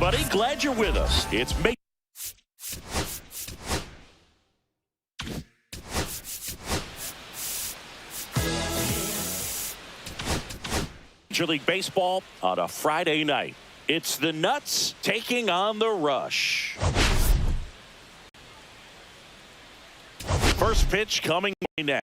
everybody. Glad you're with us. It's Major League Baseball on a Friday night. It's the Nuts taking on the Rush. First pitch coming next.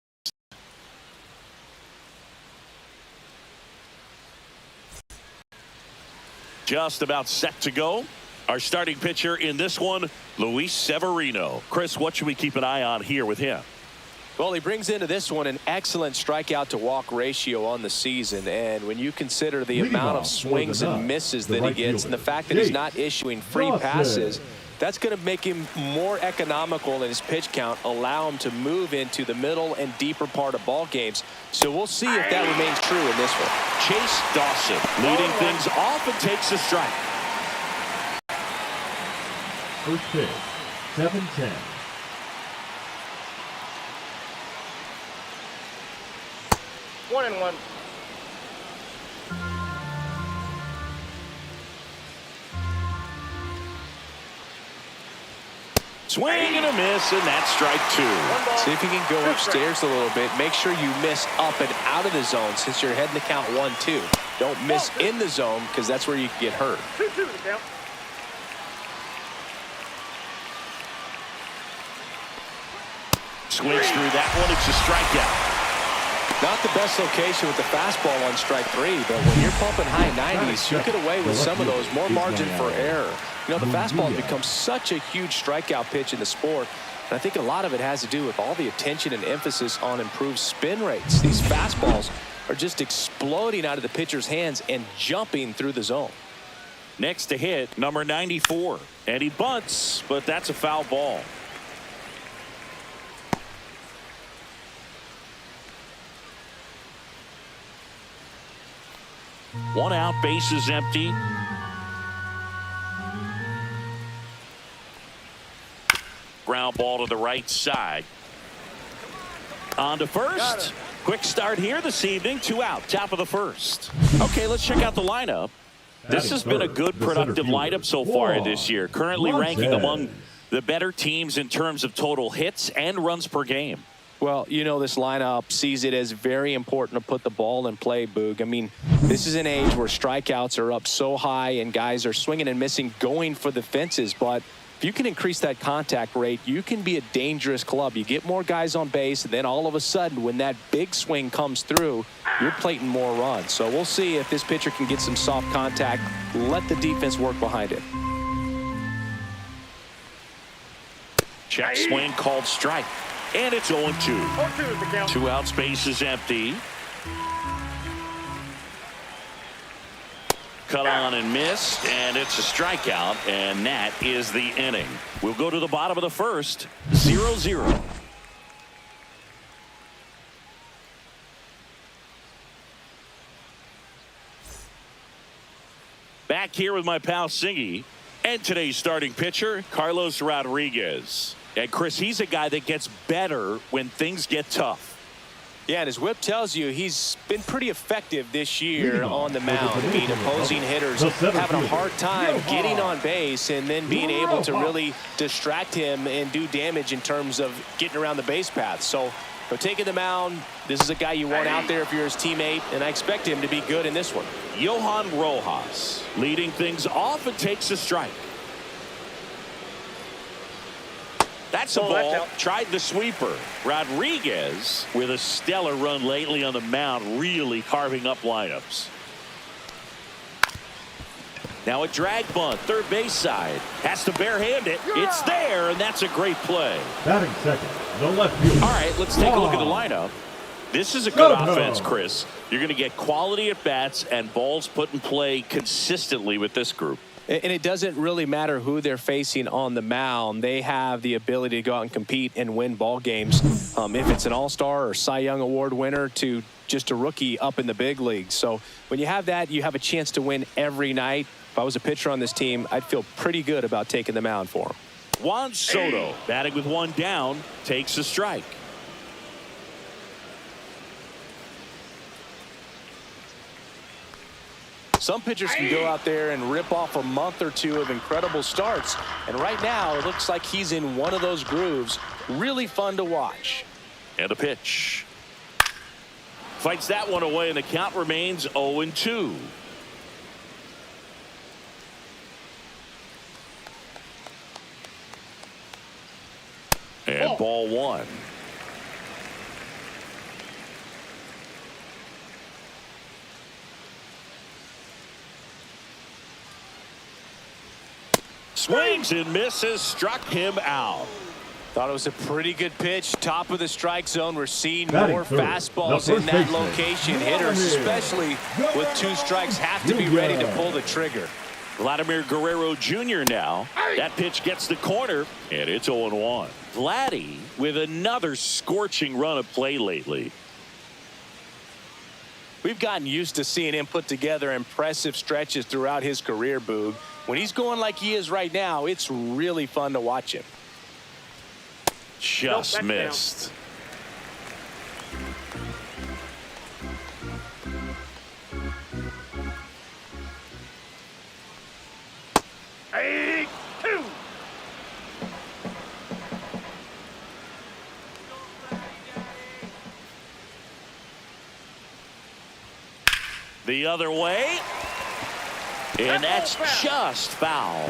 Just about set to go. Our starting pitcher in this one, Luis Severino. Chris, what should we keep an eye on here with him? Well, he brings into this one an excellent strikeout to walk ratio on the season. And when you consider the amount of swings and misses that he gets and the fact that he's not issuing free passes, that's going to make him more economical in his pitch count, allow him to move into the middle and deeper part of ball games. So we'll see if that remains true in this one. Chase Dawson leading things off and takes a strike. First pitch, 7-10. One and one. Swing and a miss, and that's strike two. See if you can go upstairs a little bit. Make sure you miss up and out of the zone since you're heading to count 1-2. Don't miss in the zone because that's where you can get hurt. 2-2 to count. Swings through that one. It's a strikeout. Not the best location with the fastball on strike three, but when you're pumping high 90s, you get away with some of those, more margin for error. You know, the fastball has become such a huge strikeout pitch in the sport, and I think a lot of it has to do with all the attention and emphasis on improved spin rates. These fastballs are just exploding out of the pitcher's hands and jumping through the zone. Next to hit, number 94. And he bunts, but that's a foul ball. One out, bases empty. Ground ball to the right side. On to first. Quick start here this evening. 2 out, top of the first. Okay, let's check out the lineup. This has been a good, productive lineup so far this year. Currently ranking among the better teams in terms of total hits and runs per game. Well, you know, this lineup sees it as very important to put the ball in play, Boog. I mean, this is an age where strikeouts are up so high and guys are swinging and missing, going for the fences. But if you can increase that contact rate, you can be a dangerous club. You get more guys on base, and then all of a sudden, when that big swing comes through, you're plating more runs. So we'll see if this pitcher can get some soft contact, let the defense work behind it. Check swing called strike. And it's 0-2. 0-2 is the count. 2 out, space is empty. Cut on and missed, and it's a strikeout, and that is the inning. We'll go to the bottom of the first, 0-0. Back here with my pal Singy, and today's starting pitcher, Carlos Rodriguez. And Chris, he's a guy that gets better when things get tough. Yeah, and his whip tells you he's been pretty effective this year on the mound. I mean, opposing hitters having a hard time getting on base and then being able to really distract him and do damage in terms of getting around the base path. So, taking the mound, this is a guy you want out there if you're his teammate, and I expect him to be good in this one. Johan Rojas leading things off and takes a strike. That's a ball. Tried the sweeper. Rodriguez with a stellar run lately on the mound, really carving up lineups. Now a drag bunt, third base side. Has to barehand it. It's there, and that's a great play. Batting second, the left field. All right, let's take a look at the lineup. This is a good offense, Chris. You're going to get quality at bats and balls put in play consistently with this group. And it doesn't really matter who they're facing on the mound. They have the ability to go out and compete and win ball games. If it's an all-star or Cy Young Award winner to just a rookie up in the big leagues. So when you have that, you have a chance to win every night. If I was a pitcher on this team, I'd feel pretty good about taking the mound for him. Juan Soto, batting with one down, takes a strike. Some pitchers can go out there and rip off a month or two of incredible starts. And right now, it looks like he's in one of those grooves. Really fun to watch. And a pitch. Fights that one away, and the count remains 0-2. And ball one. Swings and misses, struck him out. Thought it was a pretty good pitch. Top of the strike zone. We're seeing Batting more third, fastballs the in first that baseman. location. Hitters, especially with 2 strikes, have to be ready to pull the trigger. Vladimir Guerrero Jr. now. That pitch gets the corner, and it's 0-1. Vladdy with another scorching run of play lately. We've gotten used to seeing him put together impressive stretches throughout his career, Boog. When he's going like he is right now, it's really fun to watch him. Just missed. The other way. And that's just foul.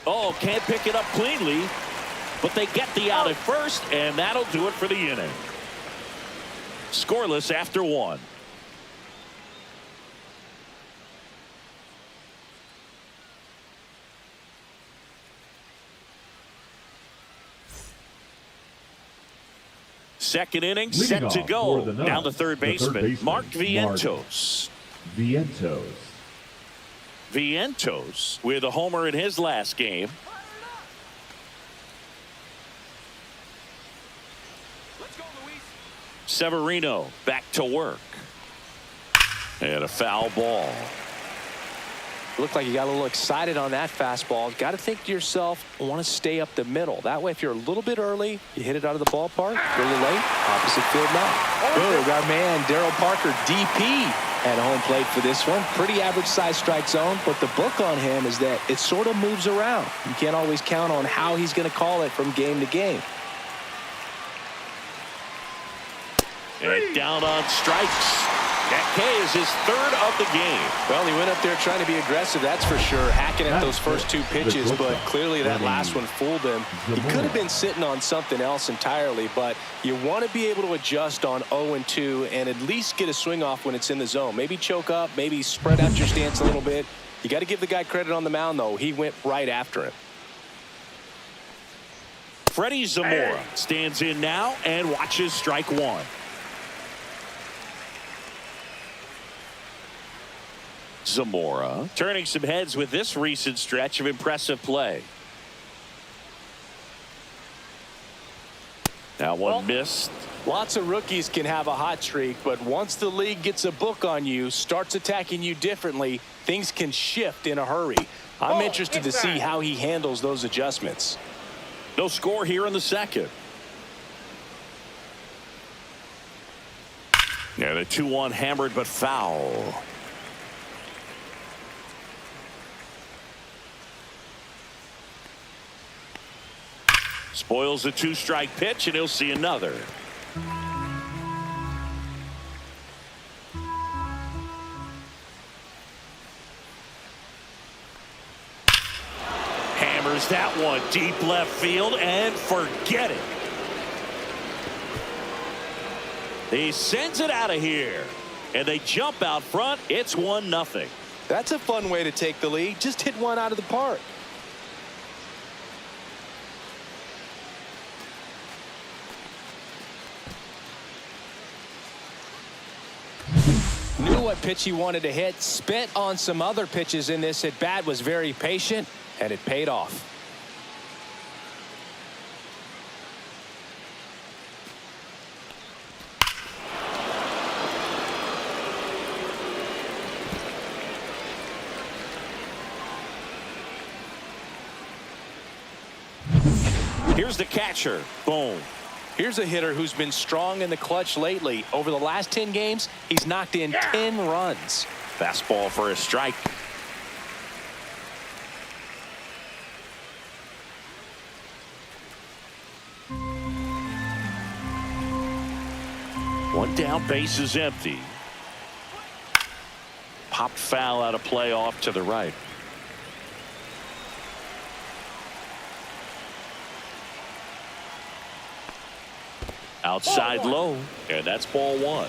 Oh, can't pick it up cleanly, but they get the out at first, and that'll do it for the inning. Scoreless after 1. Second inning set to go. Now the third baseman, Mark Vientos. Vientos with a homer in his last game. Severino back to work. And a foul ball. Looked like you got a little excited on that fastball. Got to think to yourself, I want to stay up the middle. That way, if you're a little bit early, you hit it out of the ballpark. A little late, opposite field now. Boog, our man, Daryl Parker, DP, at home plate for this one. Pretty average size strike zone, but the book on him is that it sort of moves around. You can't always count on how he's going to call it from game to game. And down on strikes. That K is his third of the game. Well, he went up there trying to be aggressive, that's for sure, hacking at those first 2 pitches, but clearly that last one fooled him. He could have been sitting on something else entirely, but you want to be able to adjust on 0-2 and at least get a swing off when it's in the zone. Maybe choke up, maybe spread out your stance a little bit. You got to give the guy credit on the mound, though. He went right after him. Freddie Zamora stands in now and watches strike 1. Zamora turning some heads with this recent stretch of impressive play. Now one missed. Lots of rookies can have a hot streak, but once the league gets a book on you, starts attacking you differently, things can shift in a hurry. I'm interested to see how he handles those adjustments. No score here in the second. And a 2-1 hammered but foul. Spoils the 2-strike pitch, and he'll see another. Hammers that one deep left field, and forget it. He sends it out of here, and they jump out front. It's 1-0. That's a fun way to take the lead. Just hit one out of the park. Knew what pitch he wanted to hit, spent on some other pitches in this at bat, was very patient, and it paid off. Here's the catcher. Boom. Here's a hitter who's been strong in the clutch lately. Over the last 10 games, he's knocked in 10 runs. Fastball for a strike. One down, base is empty. Popped foul out of play off to the right. Outside low, and that's ball one.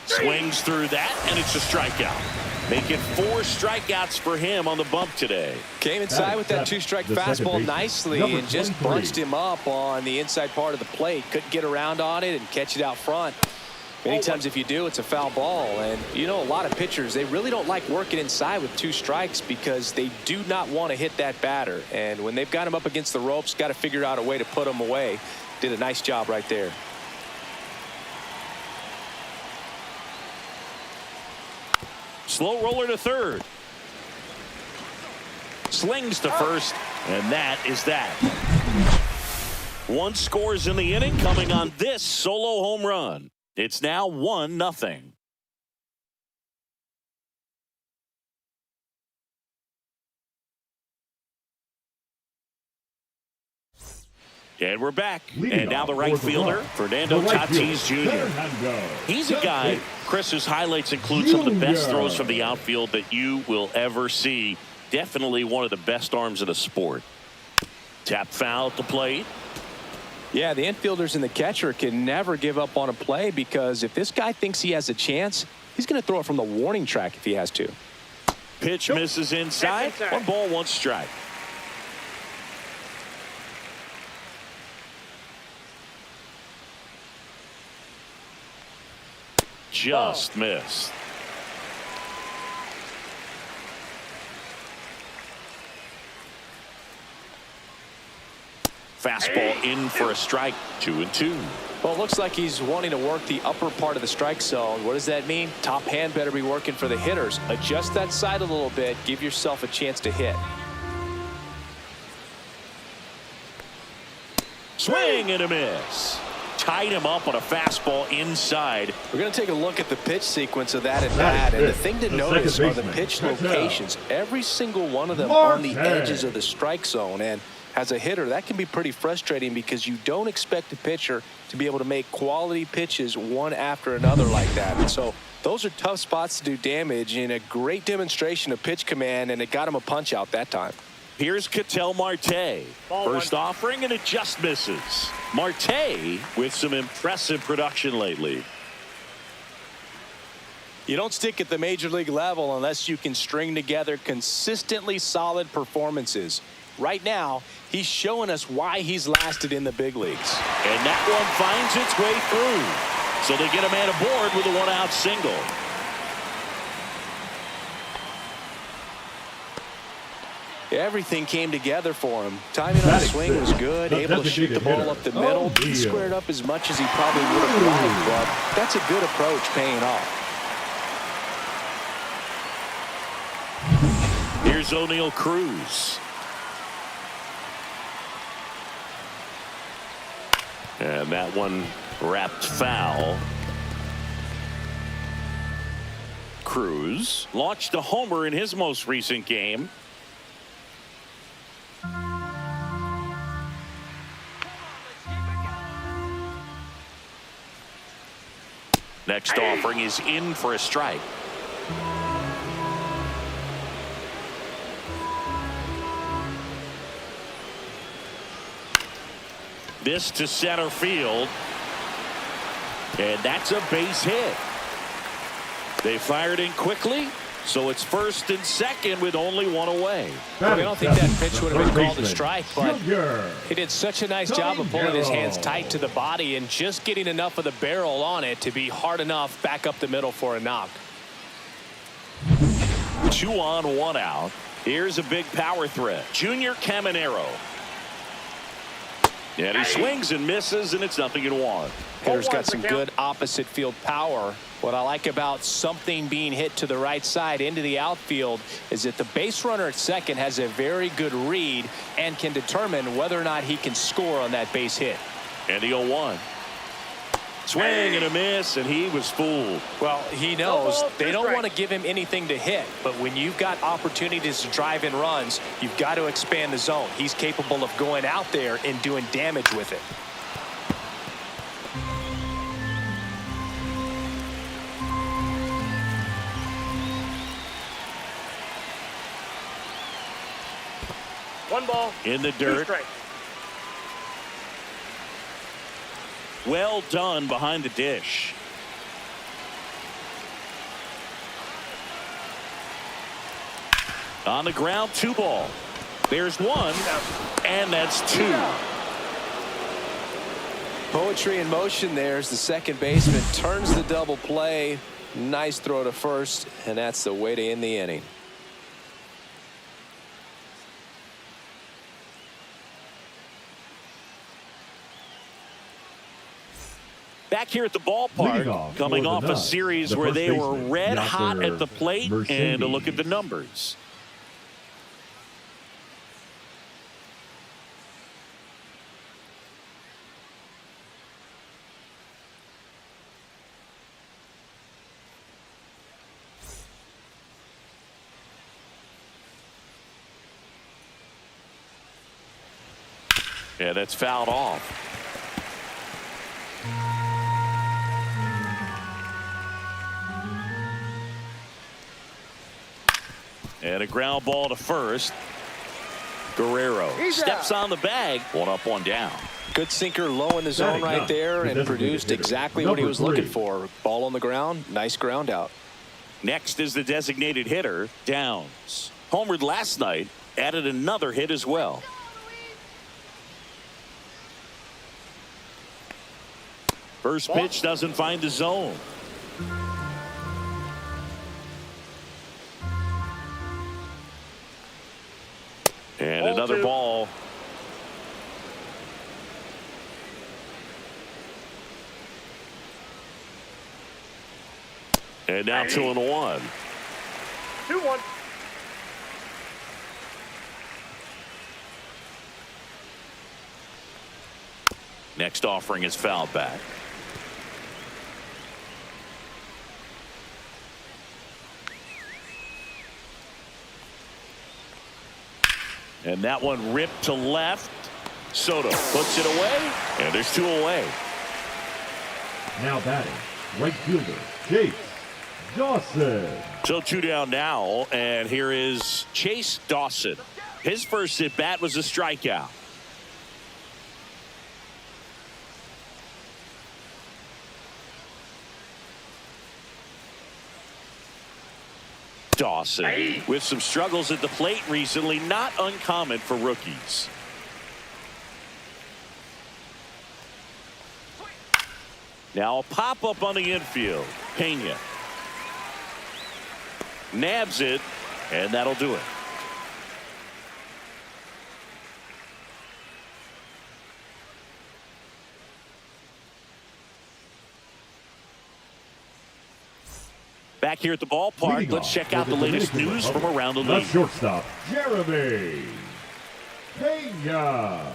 Swings through that, and it's a strikeout. Making 4 strikeouts for him on the bump today. Came inside with that 2-strike fastball nicely and just bunched him up on the inside part of the plate. Couldn't get around on it and catch it out front. Many times if you do, it's a foul ball. And you know, a lot of pitchers, they really don't like working inside with 2 strikes because they do not want to hit that batter. And when they've got him up against the ropes, got to figure out a way to put him away. Did a nice job right there. Slow roller to third. Slings to first, and that is that. 1 scores in the inning coming on this solo home run. It's now 1-0. And we're back. And now the right fielder, Fernando Tatis Jr. He's a guy, Chris, whose highlights include some of the best throws from the outfield that you will ever see. Definitely one of the best arms of the sport. Tap foul at the plate. Yeah, the infielders and the catcher can never give up on a play because if this guy thinks he has a chance, he's going to throw it from the warning track if he has to. Pitch misses inside. 1 ball, 1 strike. Just missed. Fastball in for a strike. 2-2. Well, it looks like he's wanting to work the upper part of the strike zone. What does that mean? Top hand better be working for the hitters. Adjust that side a little bit. Give yourself a chance to hit. Swing and a miss. Tied him up on a fastball inside. We're going to take a look at the pitch sequence of that at bat. And the thing to notice are the pitch locations. Every single one of them on the edges of the strike zone. And as a hitter, that can be pretty frustrating because you don't expect a pitcher to be able to make quality pitches one after another like that. And so those are tough spots to do damage, and a great demonstration of pitch command, and it got him a punch out that time. Here's Ketel Marte. First offering, and it just misses. Marte with some impressive production lately. You don't stick at the major league level unless you can string together consistently solid performances. Right now, he's showing us why he's lasted in the big leagues. And that one finds its way through. So they get a man aboard with a 1-out single. Everything came together for him. Timing on the swing was good, able to shoot the ball up the middle. He squared up as much as he probably would have liked, but that's a good approach paying off. Here's O'Neal Cruz. And that one wrapped foul. Cruz launched a homer in his most recent game. Next offering is in for a strike. This to center field. And that's a base hit. They fired in quickly, so it's first and second with only 1 away. Well, I don't think that pitch would have been called a strike, but he did such a nice job of pulling his hands tight to the body and just getting enough of the barrel on it to be hard enough back up the middle for a knock. 2 on, 1 out. Here's a big power threat. Junior Caminero. And he swings and misses, and it's 0-1. Hitter's got some good opposite field power. What I like about something being hit to the right side into the outfield is that the base runner at second has a very good read and can determine whether or not he can score on that base hit. And the 0-1. Swing and a miss, and he was fooled. Well, he knows they don't want to give him anything to hit, but when you've got opportunities to drive in runs, you've got to expand the zone. He's capable of going out there and doing damage with it. One ball. In the 2 dirt. strikes. Well done behind the dish. On the ground, 2 ball. There's 1, and that's 2. Poetry in motion there as the second baseman turns the double play. Nice throw to first, and that's the way to end the inning. Back here at the Leading ballpark, off coming for the off a Dubs, series the where first they were baseman, red hot Nota at the plate, and a look at the numbers. Yeah, that's fouled off. And a ground ball to first. Guerrero steps on the bag. 1 up, 1 down. Good sinker low in the zone right there and produced exactly what he was looking for. Ball on the ground. Nice ground out. Next is the designated hitter, Downs. Homered last night, added another hit as well. First pitch doesn't find the zone. And Ball another 2. ball. And now 2-1. 2-1. Next offering is fouled back. And that one ripped to left. Soto puts it away, and there's 2 away. Now batting, right fielder, Chase Dawson. So 2 down now, and here is Chase Dawson. His first at bat was a strikeout. Dawson with some struggles at the plate recently, not uncommon for rookies. Now a pop-up on the infield. Pena nabs it, and that'll do it. Back here at the ballpark, Leading let's off check out for the the latest Dominican news from Republic, around the the league. shortstop, Jeremy Pena.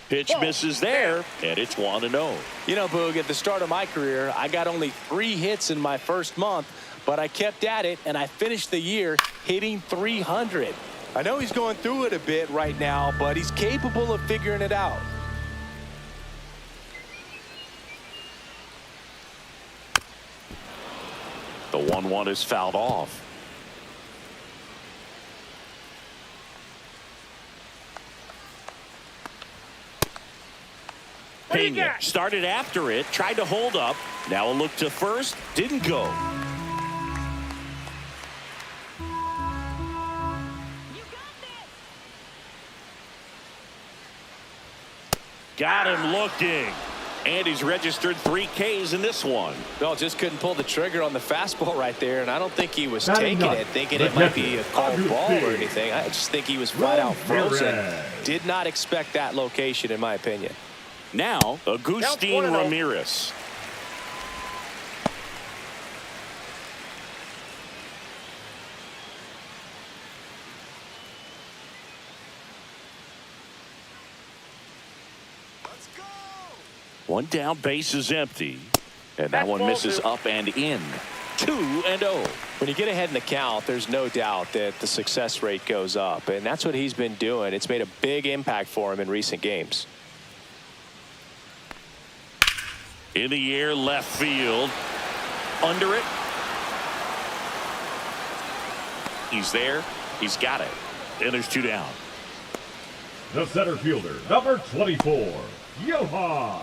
Pitch misses there, and it's 1-0. You know, Boog, at the start of my career, I got only 3 hits in my first month, but I kept at it, and I finished the year hitting 300. I know he's going through it a bit right now, but he's capable of figuring it out. The 1-1 is fouled off. Pena started after it, tried to hold up. Now a look to first, didn't go. Got him looking. And he's registered 3 Ks in this one. Well, just couldn't pull the trigger on the fastball right there, and I don't think he was Batting taking up, it, thinking the it might be catcher, a called ball or Augustine. anything. I just think he was flat out frozen. Ramirez. Did not expect that location, in my opinion. Now, Agustin 1-0. Ramirez. One down, base is empty. And that one Fastball misses two. up and in. 2-0. When you get ahead in the count, there's no doubt that the success rate goes up, and that's what he's been doing. It's made a big impact for him in recent games. In the air, left field. Under it. He's there. He's got it. And there's 2 down. The center fielder, number 24, Johan.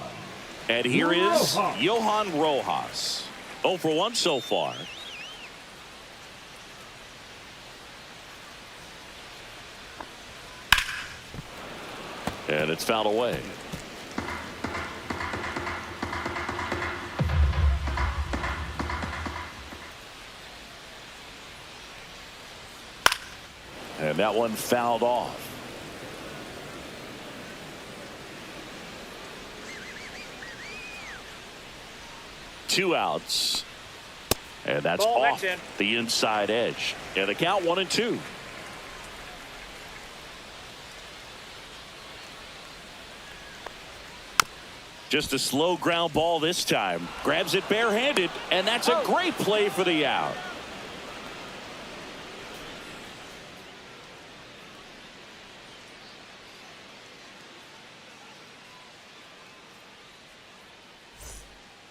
And here is Rojas. Johan Rojas. 0 for 1 so far. And it's fouled away. And that one fouled off. Two outs. And that's Ball off next in. the inside edge. And the count 1-2. Just a slow ground ball this time. Grabs it barehanded, and that's a great play for the out.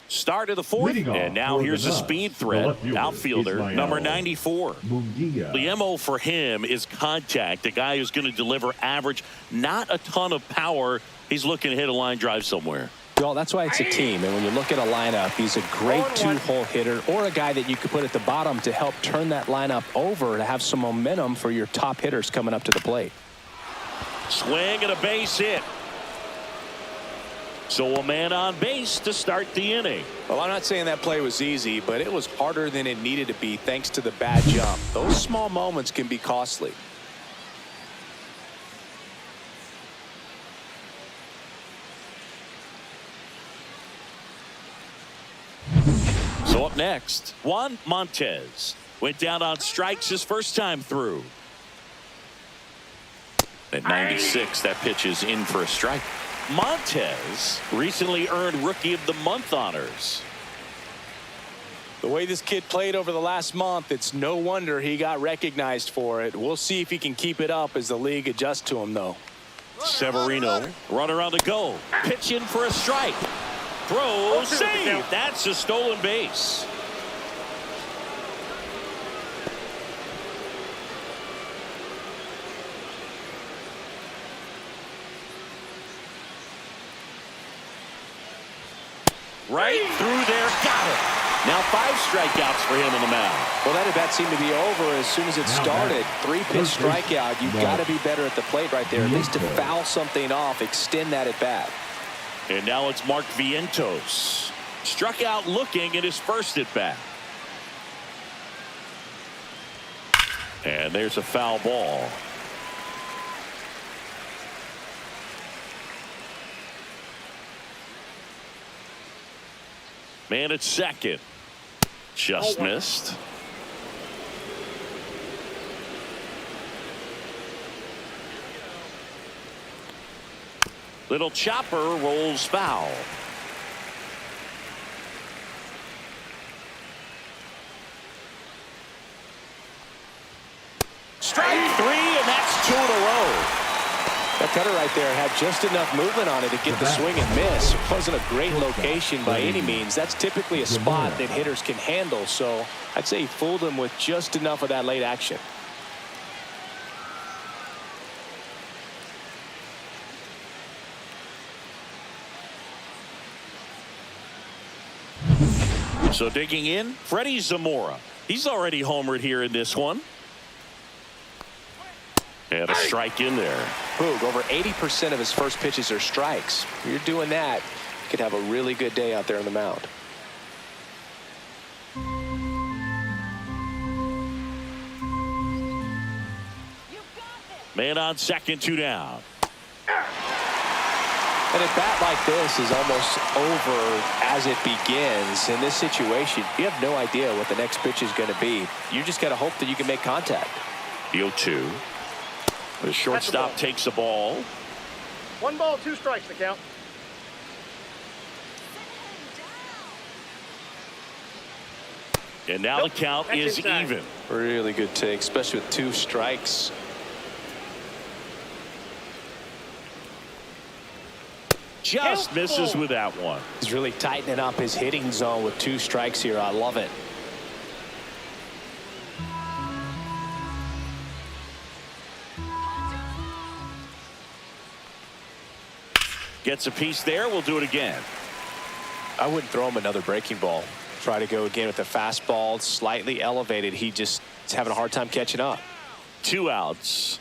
Start of the 4th, Leading off and now for here's the a Nuts, speed the threat. left fielder, Outfielder, Ismael number 94. Munguia. The MO for him is contact. A guy who's going to deliver average, not a ton of power. He's looking to hit a line drive somewhere. Well, that's why it's a team, and when you look at a lineup, he's a great 0-1. two-hole hitter or a guy that you could put at the bottom to help turn that lineup over to have some momentum for your top hitters coming up to the plate. Swing and a base hit. So a man on base to start the inning. Well, I'm not saying that play was easy, but it was harder than it needed to be thanks to the bad jump. Those small moments can be costly. So up next, Juan Montez went down on strikes his first time through. At 96, that pitch is in for a strike. Montez recently earned Rookie of the Month honors. The way this kid played over the last month, it's no wonder he got recognized for it. We'll see if he can keep it up as the league adjusts to him, though. Severino, runner on the go. Pitch in for a strike. Throw, save. That's a stolen base. Right through there, got it. Now 5 strikeouts for him on the mound. Well, that at bat seemed to be over as soon as it started. 3-pitch strikeout. You've got to be better at the plate right there, at least to foul something off, extend that at bat. And now it's Mark Vientos. Struck out looking at his first at bat. And there's a foul ball. Man at second. Just missed. Little chopper rolls foul. Strike 3, and that's 2 in a row. That cutter right there had just enough movement on it to get the swing and miss. It wasn't a great location by any means. That's typically a spot that hitters can handle, so I'd say he fooled him with just enough of that late action. So digging in, Freddie Zamora. He's already homered here in this one. And a strike in there. Boog, over 80% of his first pitches are strikes. If you're doing that, you could have a really good day out there on the mound. Man on second, 2 down. And a bat like this is almost over as it begins. In this situation, you have no idea what the next pitch is going to be. You just got to hope that you can make contact. The 0-2. The shortstop takes the ball. 1 ball, 2 strikes to count. And now the count is even. Really good take, especially with 2 strikes. Just misses with that one. He's really tightening up his hitting zone with 2 strikes here. I love it. Gets a piece there. We'll do it again. I wouldn't throw him another breaking ball. Try to go again with the fastball, slightly elevated. He just is having a hard time catching up. 2 outs.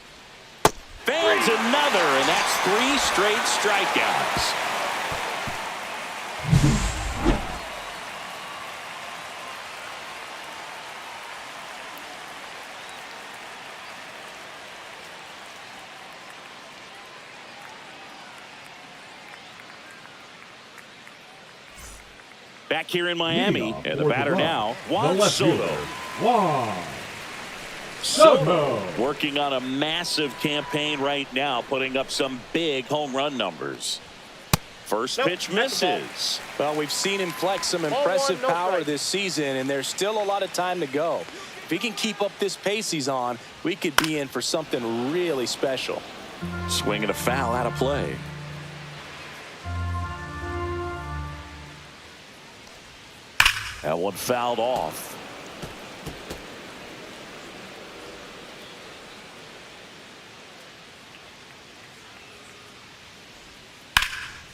Fans another, and that's 3 straight strikeouts. Back here in Miami, and the batter now, Juan Soto. Juan Soto. Working on a massive campaign right now, putting up some big home run numbers. First pitch misses. Well, we've seen him flex some impressive power this season, and there's still a lot of time to go. If he can keep up this pace he's on, we could be in for something really special. Swing and a foul out of play. That one fouled off.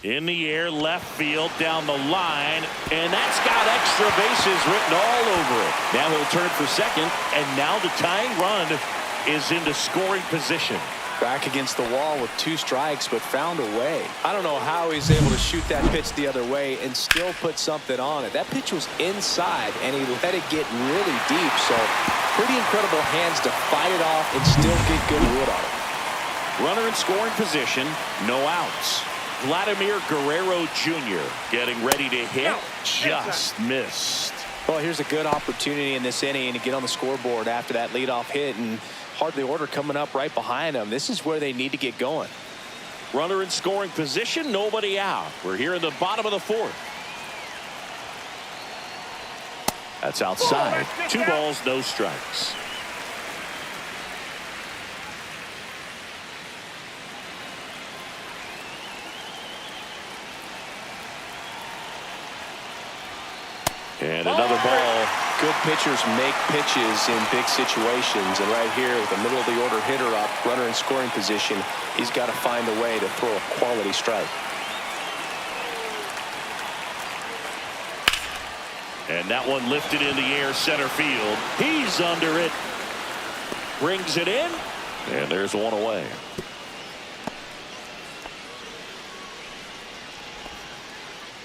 In the air, left field, down the line, and that's got extra bases written all over it. Now he'll turn for second, and now the tying run is into scoring position. Back against the wall with 2 strikes, but found a way. I don't know how he's able to shoot that pitch the other way and still put something on it. That pitch was inside, and he let it get really deep. So pretty incredible hands to fight it off and still get good wood on it. Runner in scoring position, no outs. Vladimir Guerrero Jr. getting ready to hit. Just missed. Well, here's a good opportunity in this inning to get on the scoreboard after that leadoff hit, and hardly order coming up right behind them. This is where they need to get going. Runner in scoring position, nobody out. We're here in the bottom of the 4th. That's outside. 2 balls, no strikes. And another ball. Good pitchers make pitches in big situations, and right here with the middle of the order hitter up, runner in scoring position, he's got to find a way to throw a quality strike. And that one lifted in the air, center field. He's under it. Brings it in, and there's one away.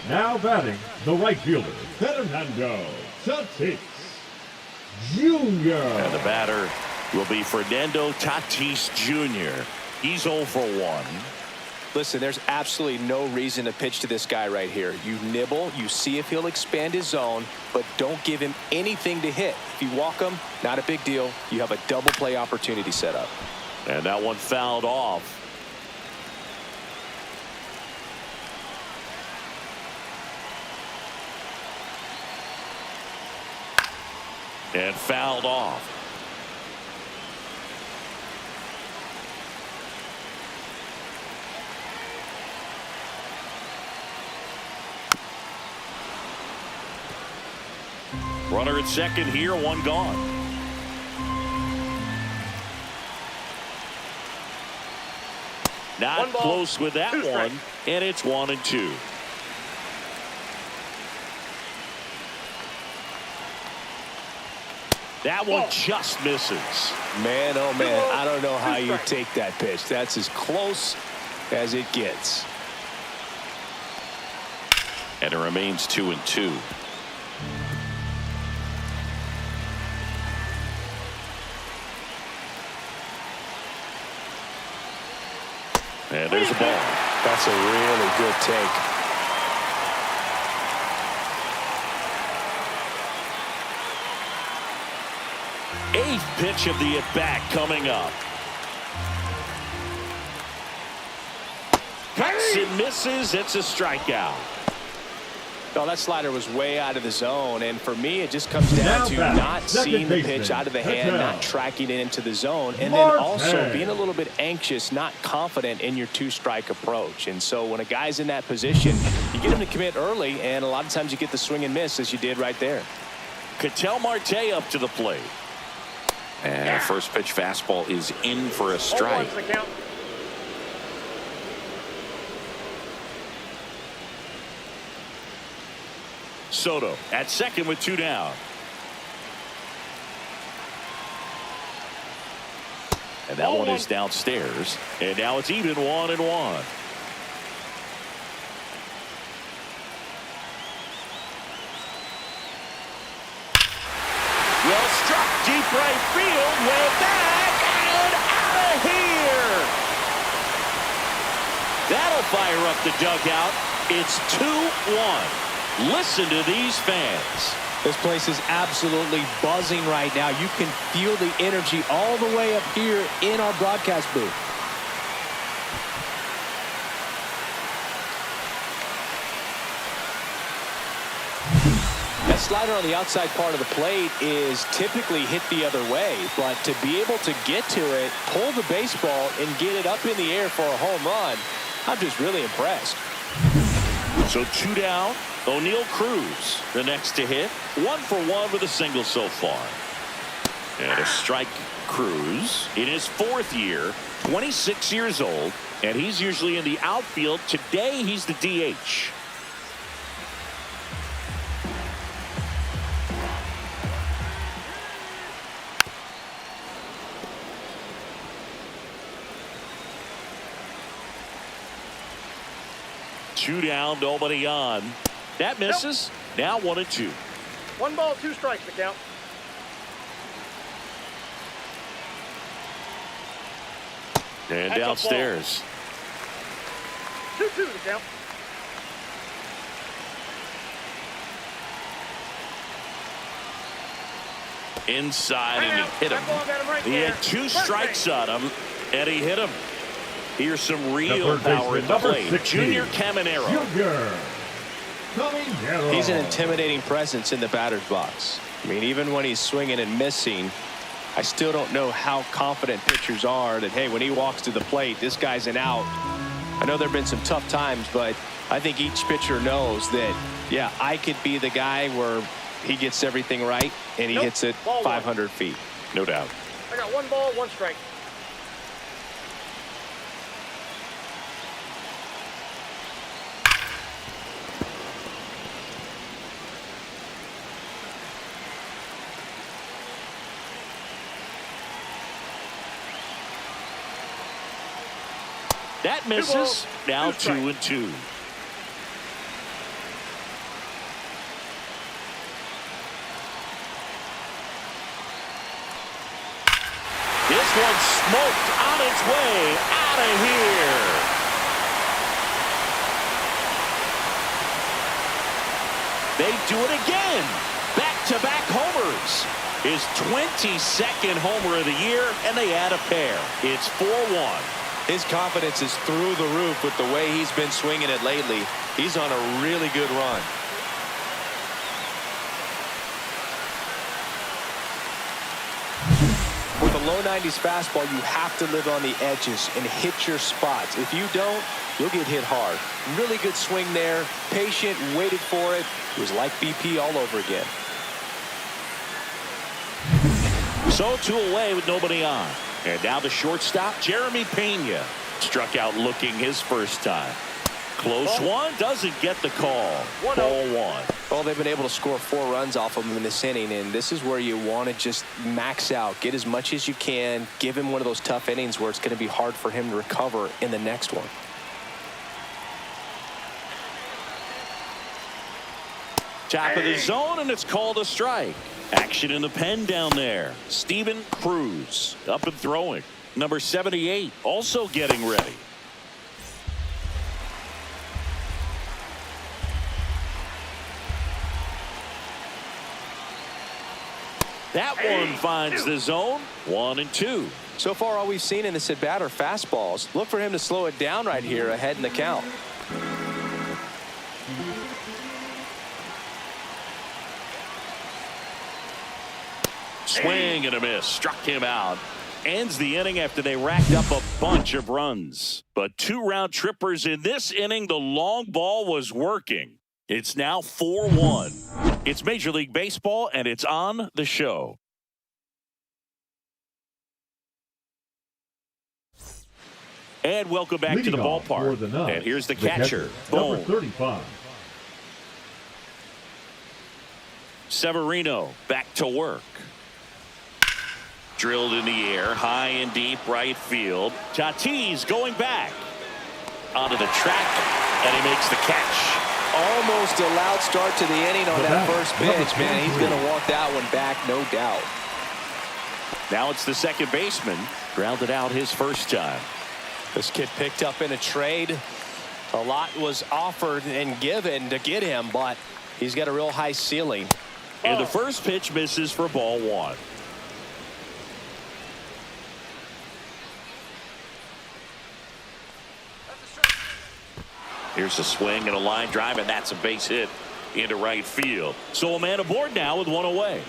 Now batting, the right fielder, Fernando Tatis Jr. And the batter will be Fernando Tatis Jr. He's 0 for 1. Listen, there's absolutely no reason to pitch to this guy right here. You nibble, you see if he'll expand his zone, but don't give him anything to hit. If you walk him, not a big deal. You have a double play opportunity set up. And that one fouled off. And fouled off. Runner at second here, 1 gone. Not close with that one, and it's 1-2. That one just misses. Man, oh man, I don't know how you take that pitch. That's as close as it gets. And it remains 2-2. And there's a ball. That's a really good take. Eighth pitch of the at-bat coming up. Cuts and misses. It's a strikeout. No, that slider was way out of the zone, and for me, it just comes down to not seeing the pitch out of the hand, not tracking it into the zone, and then also being a little bit anxious, not confident in your two-strike approach. And so when a guy's in that position, you get him to commit early, and a lot of times you get the swing and miss, as you did right there. Ketel Marte up to the plate. And first pitch fastball is in for a strike. Soto at second with 2 down. And that one is downstairs. And now it's even 1-1. Well struck deep right field. Way back and out of here. That'll fire up the dugout. It's 2-1. Listen to these fans. This place is absolutely buzzing right now. You can feel the energy all the way up here in our broadcast booth. That slider on the outside part of the plate is typically hit the other way, but to be able to get to it, pull the baseball, and get it up in the air for a home run, I'm just really impressed. So 2 down. O'Neal Cruz, the next to hit. 1 for 1 with a single so far. And a strike. Cruz in his 4th year, 26 years old, and he's usually in the outfield. Today, he's the DH. Two down, nobody on. That misses. Now 1-2. 1 ball, 2 strikes to count. And downstairs. 2-2 to count. Inside, and he hit him. He had 2 strikes on him, and he hit him. Here's some real power in the plate. Junior Caminero. He's an intimidating presence in the batter's box. I mean, even when he's swinging and missing, I still don't know how confident pitchers are that, hey, when he walks to the plate, this guy's an out. I know there have been some tough times, but I think each pitcher knows that, yeah, I could be the guy where he gets everything right and he hits it 500 feet. No doubt. I got 1 ball, 1 strike. That misses. Now 2-2. This one's smoked on its way out of here. They do it again. Back-to-back homers. His 22nd homer of the year, and they add a pair. It's 4-1. His confidence is through the roof with the way he's been swinging it lately. He's on a really good run. With a low 90s fastball, you have to live on the edges and hit your spots. If you don't, you'll get hit hard. Really good swing there. Patient, waited for it. It was like BP all over again. So 2 away with nobody on. And now the shortstop, Jeremy Pena. Struck out looking his first time. Close one, doesn't get the call. Ball one. Well, they've been able to score 4 runs off of him in this inning, and this is where you want to just max out, get as much as you can, give him one of those tough innings where it's going to be hard for him to recover in the next one. Top of the zone, and it's called a strike. Action in the pen down there. Steven Cruz up and throwing. Number 78 also getting ready. That one finds the zone. 1-2. So far, all we've seen in this at-bat are fastballs. Look for him to slow it down right here ahead in the count. Swing and a miss. Struck him out. Ends the inning after they racked up a bunch of runs. But 2 round trippers in this inning. The long ball was working. It's now 4-1. It's Major League Baseball, and it's on the show. And welcome back to the ballpark. And here's the catcher. Number 35. Severino back to work. Drilled in the air, high and deep right field. Tatis going back. Onto the track, and he makes the catch. Almost a loud start to the inning on that first pitch, man. He's going to want that one back, no doubt. Now it's the second baseman. Grounded out his first time. This kid picked up in a trade. A lot was offered and given to get him, but he's got a real high ceiling. And the first pitch misses for ball one. Here's a swing and a line drive, and that's a base hit into right field. So a man aboard now with one away.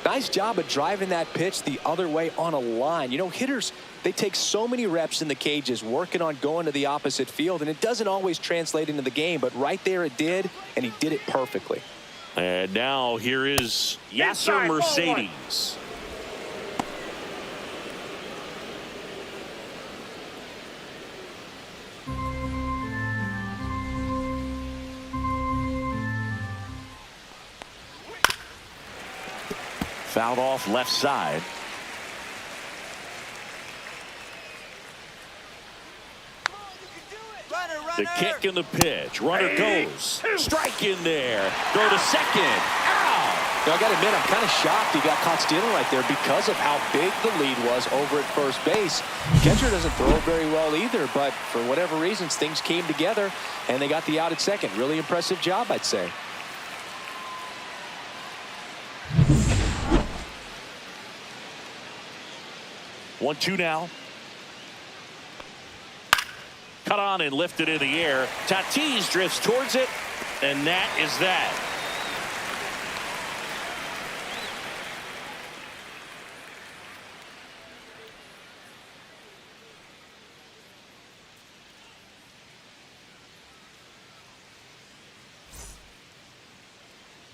Nice job of driving that pitch the other way on a line. You know, hitters, they take so many reps in the cages working on going to the opposite field, and it doesn't always translate into the game, but right there it did, and he did it perfectly. And now here is Yasser Mercedes. Fouled off left side. The kick and the pitch. Runner goes. Strike in there. Throw to second. Out. Now, I got to admit, I'm kind of shocked he got caught stealing right there because of how big the lead was over at first base. Catcher doesn't throw very well either, but for whatever reasons, things came together, and they got the out at second. Really impressive job, I'd say. 1-2 now. Cut on and lifted in the air. Tatis drifts towards it, and that is that.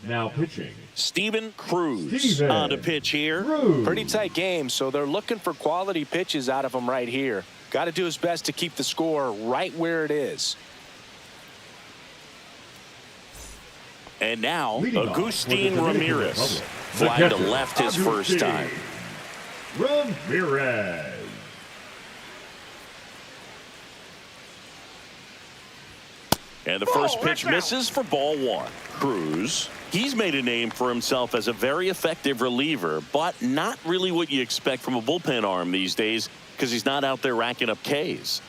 Now pitching. Steven Cruz on the pitch here. Pretty tight game, so they're looking for quality pitches out of him right here. Got to do his best to keep the score right where it is. And now, Agustin Ramirez. Flying to left his first time. Ramirez. And the first pitch misses for ball one. Cruz, he's made a name for himself as a very effective reliever, but not really what you expect from a bullpen arm these days because he's not out there racking up Ks.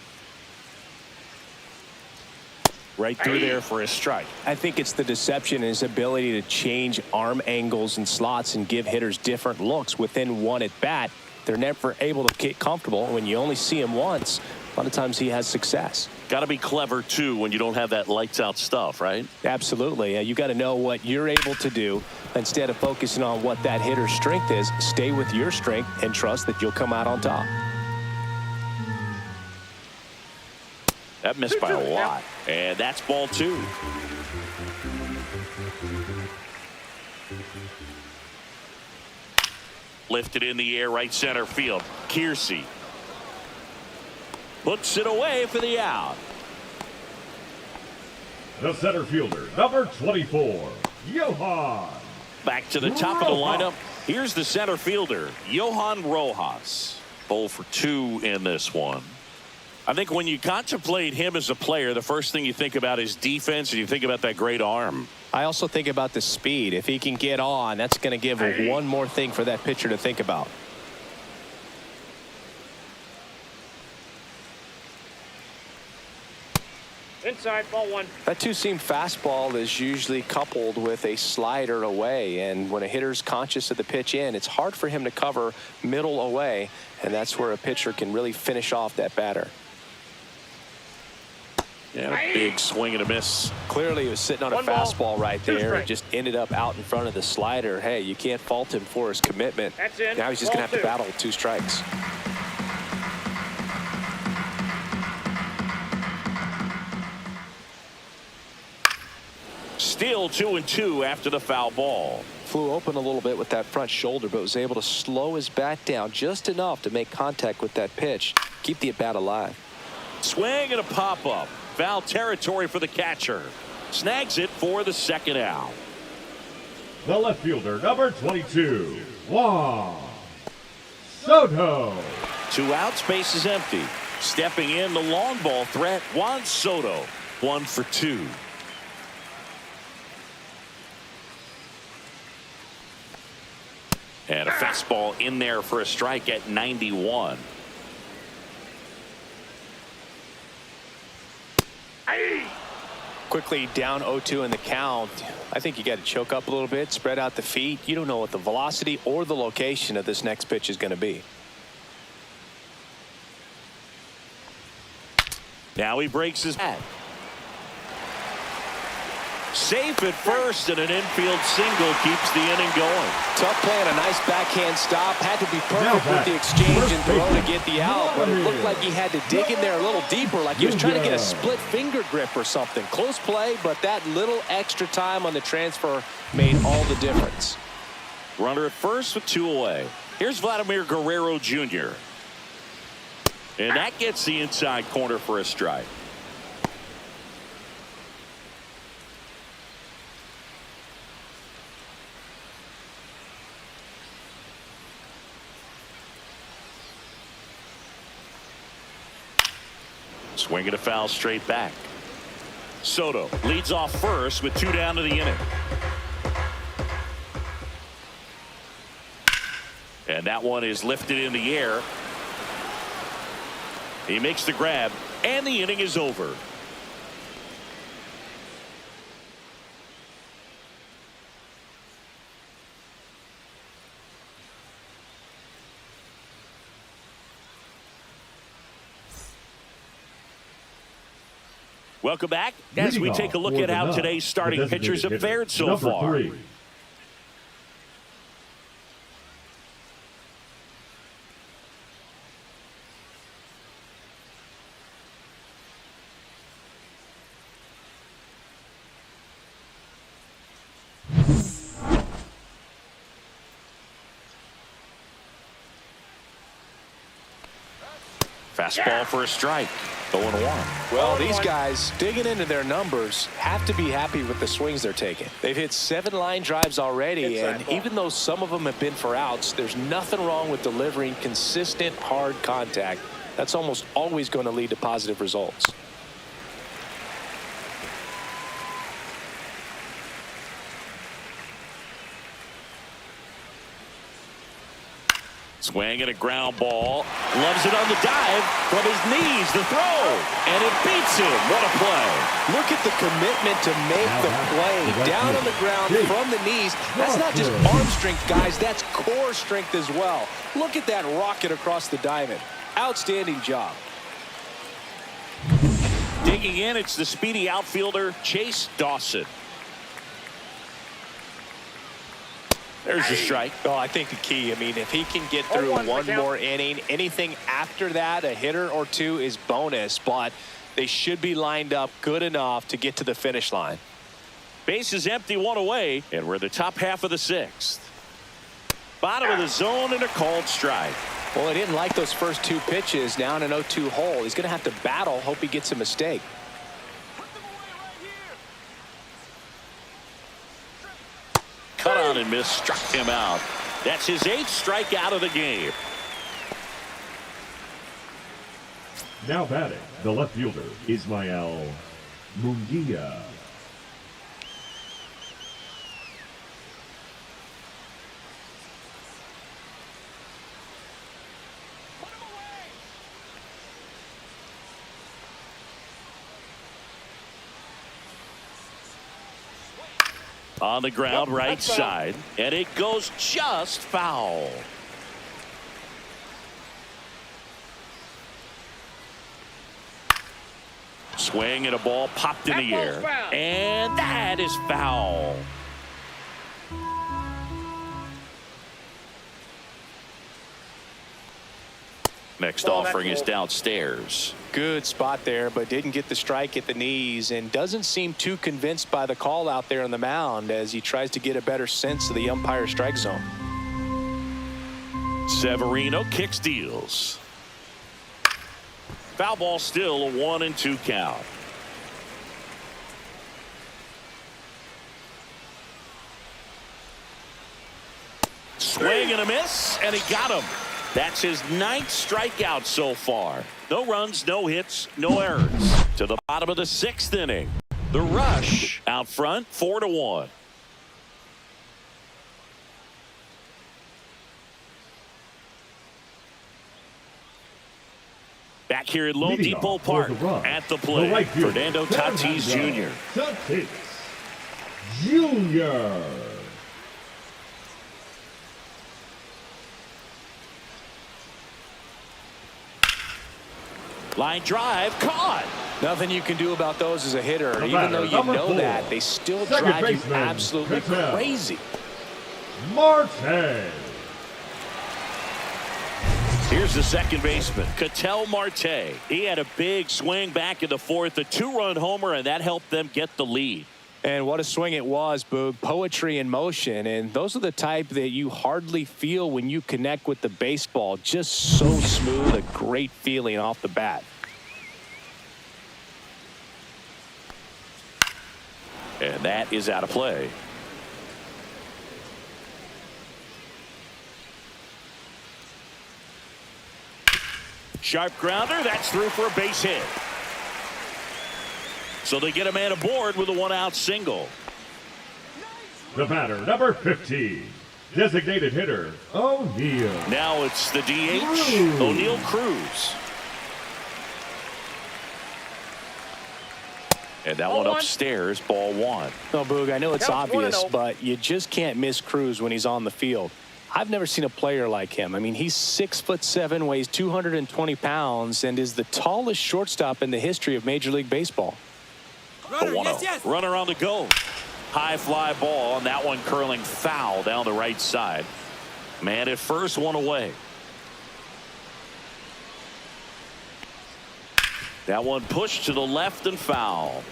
Right through there for a strike. I think it's the deception and his ability to change arm angles and slots and give hitters different looks within one at bat. They're never able to get comfortable. When you only see him once, a lot of times he has success. Got to be clever, too, when you don't have that lights-out stuff, right? Absolutely. You got to know what you're able to do. Instead of focusing on what that hitter's strength is, stay with your strength and trust that you'll come out on top. That missed by a lot. And that's ball two. Lifted in the air, right center field. Kiersey. puts it away for the out. The center fielder, number 24, Johan. Back to the top of the lineup. Here's the center fielder, Johan Rojas. 0 for 2 in this one. I think when you contemplate him as a player, the first thing you think about is defense, and you think about that great arm. I also think about the speed. If he can get on, that's going to give one more thing for that pitcher to think about. Inside, ball 1. That two-seam fastball is usually coupled with a slider away, and when a hitter's conscious of the pitch in, it's hard for him to cover middle away, and that's where a pitcher can really finish off that batter. Yeah, a big swing and a miss. Clearly, he was sitting on a One ball, fastball right two there and strikes. just ended up out in front of the slider. Hey, you can't fault him for his commitment. That's in. Now he's just going to have Ball to battle with 2 strikes. Still 2-2 after the foul ball. Flew open a little bit with that front shoulder, but was able to slow his bat down just enough to make contact with that pitch. Keep the at-bat alive. Swing and a pop-up. Foul territory for the catcher. Snags it for the second out. The left fielder, number 22, Juan Soto. 2 outs, base is empty. Stepping in the long ball threat, Juan Soto. 1 for 2. And a fastball in there for a strike at 91. Quickly down 0-2 in the count. I think you got to choke up a little bit, spread out the feet. You don't know what the velocity or the location of this next pitch is going to be. Now he breaks his bat. Safe at first, and an infield single keeps the inning going. Tough play and a nice backhand stop. Had to be perfect with the exchange and throw to get the out, but it looked like he had to dig in there a little deeper, like he was trying to get a split finger grip or something. Close play, but that little extra time on the transfer made all the difference. Runner at first with 2 away. Here's Vladimir Guerrero Jr. And that gets the inside corner for a strike. Swinging a foul straight back. Soto leads off first with 2 down to the inning. And that one is lifted in the air. He makes the grab, and the inning is over. Welcome back as we take a look at how today's starting pitchers have fared so far. Fastball for a strike. 0-1. Well, these guys digging into their numbers have to be happy with the swings they're taking. They've hit 7 line drives already, and even though some of them have been for outs, there's nothing wrong with delivering consistent, hard contact. That's almost always going to lead to positive results. Swing and a ground ball. Loves it on the dive from his knees. The throw. And it beats him. What a play. Look at the commitment to make the play. Down on the ground from the knees. That's not just arm strength, guys. That's core strength as well. Look at that rocket across the diamond. Outstanding job. Digging in, it's the speedy outfielder, Chase Dawson. There's your strike. Well, I think the key, I mean, if he can get through one more inning, anything after that, a hitter or 2 is bonus, but they should be lined up good enough to get to the finish line. Base is empty, 1 away, and we're in the top half of the 6th. Bottom of the zone and a called strike. Well, he didn't like those first two pitches down an 0-2 hole. He's going to have to battle, hope he gets a mistake. Cut on and miss, struck him out. That's his 8th strikeout of the game. Now batting, the left fielder, Ismael Munguia. On the ground, right side, and it goes just foul. Swing and a ball popped in the air, and that is foul. Next offering is downstairs. Good spot there, but didn't get the strike at the knees and doesn't seem too convinced by the call out there on the mound as he tries to get a better sense of the umpire strike zone. Severino kicks, deals. Foul ball, still a 1-2 count. Swing and a miss, and he got him. That's his 9th strikeout so far. No runs, no hits, no errors. To the bottom of the 6th inning. The Rush out front, 4-1. Back here at Lone Depot Park at the plate, Fernando Tatis Jr. Tatis Jr. Line drive, caught. Nothing you can do about those as a hitter. Even though you know that, they still drive you absolutely crazy. Marte. Here's the second baseman, Ketel Marte. He had a big swing back in the 4th, a 2-run homer, and that helped them get the lead. And what a swing it was, Boog. Poetry in motion. And those are the type that you hardly feel when you connect with the baseball. Just so smooth, a great feeling off the bat. And that is out of play. Sharp grounder, that's through for a base hit. So they get a man aboard with a 1-out single. The batter, number 15, designated hitter, O'Neill. Now it's the DH, O'Neill Cruz. And that one upstairs, ball 1. No, Boog, I know it's obvious, but you just can't miss Cruz when he's on the field. I've never seen a player like him. I mean, he's 6'7", weighs 220 pounds, and is the tallest shortstop in the history of Major League Baseball. The 1-0. Runner on the go. High fly ball, and that one curling foul down the right side. Man at first, one away. That one pushed to the left and foul.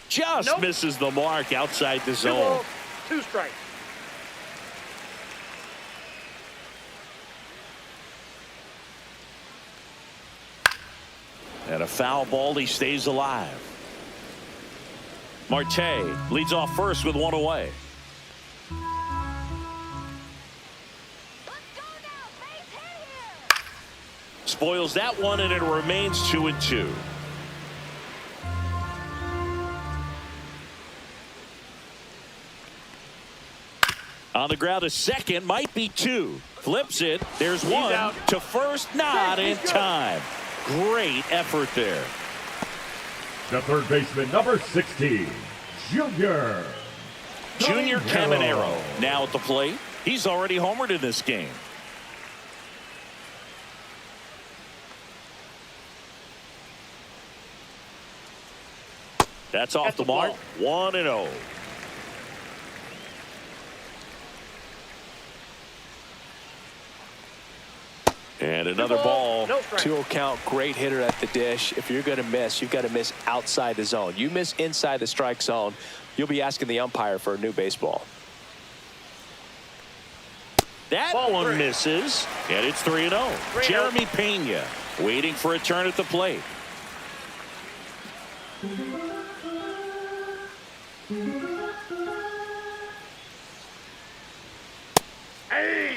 Just misses the mark outside the zone. 2 strikes. And a foul ball, he stays alive. Marte leads off first with 1 away. Spoils that one, and it remains 2-2. On the ground, a second, might be 2. Flips it. There's 1 to first, not in time. Great effort there. The third baseman, number 16, Junior Caminero now at the plate. He's already homered in this game. That's off the mark. 1-0. And another ball. No strike. 2-0 count, great hitter at the dish. If you're going to miss, you've got to miss outside the zone. You miss inside the strike zone, you'll be asking the umpire for a new baseball. That Ball one 3. misses, and it's 3-0. Jeremy Pena waiting for a turn at the plate. Hey!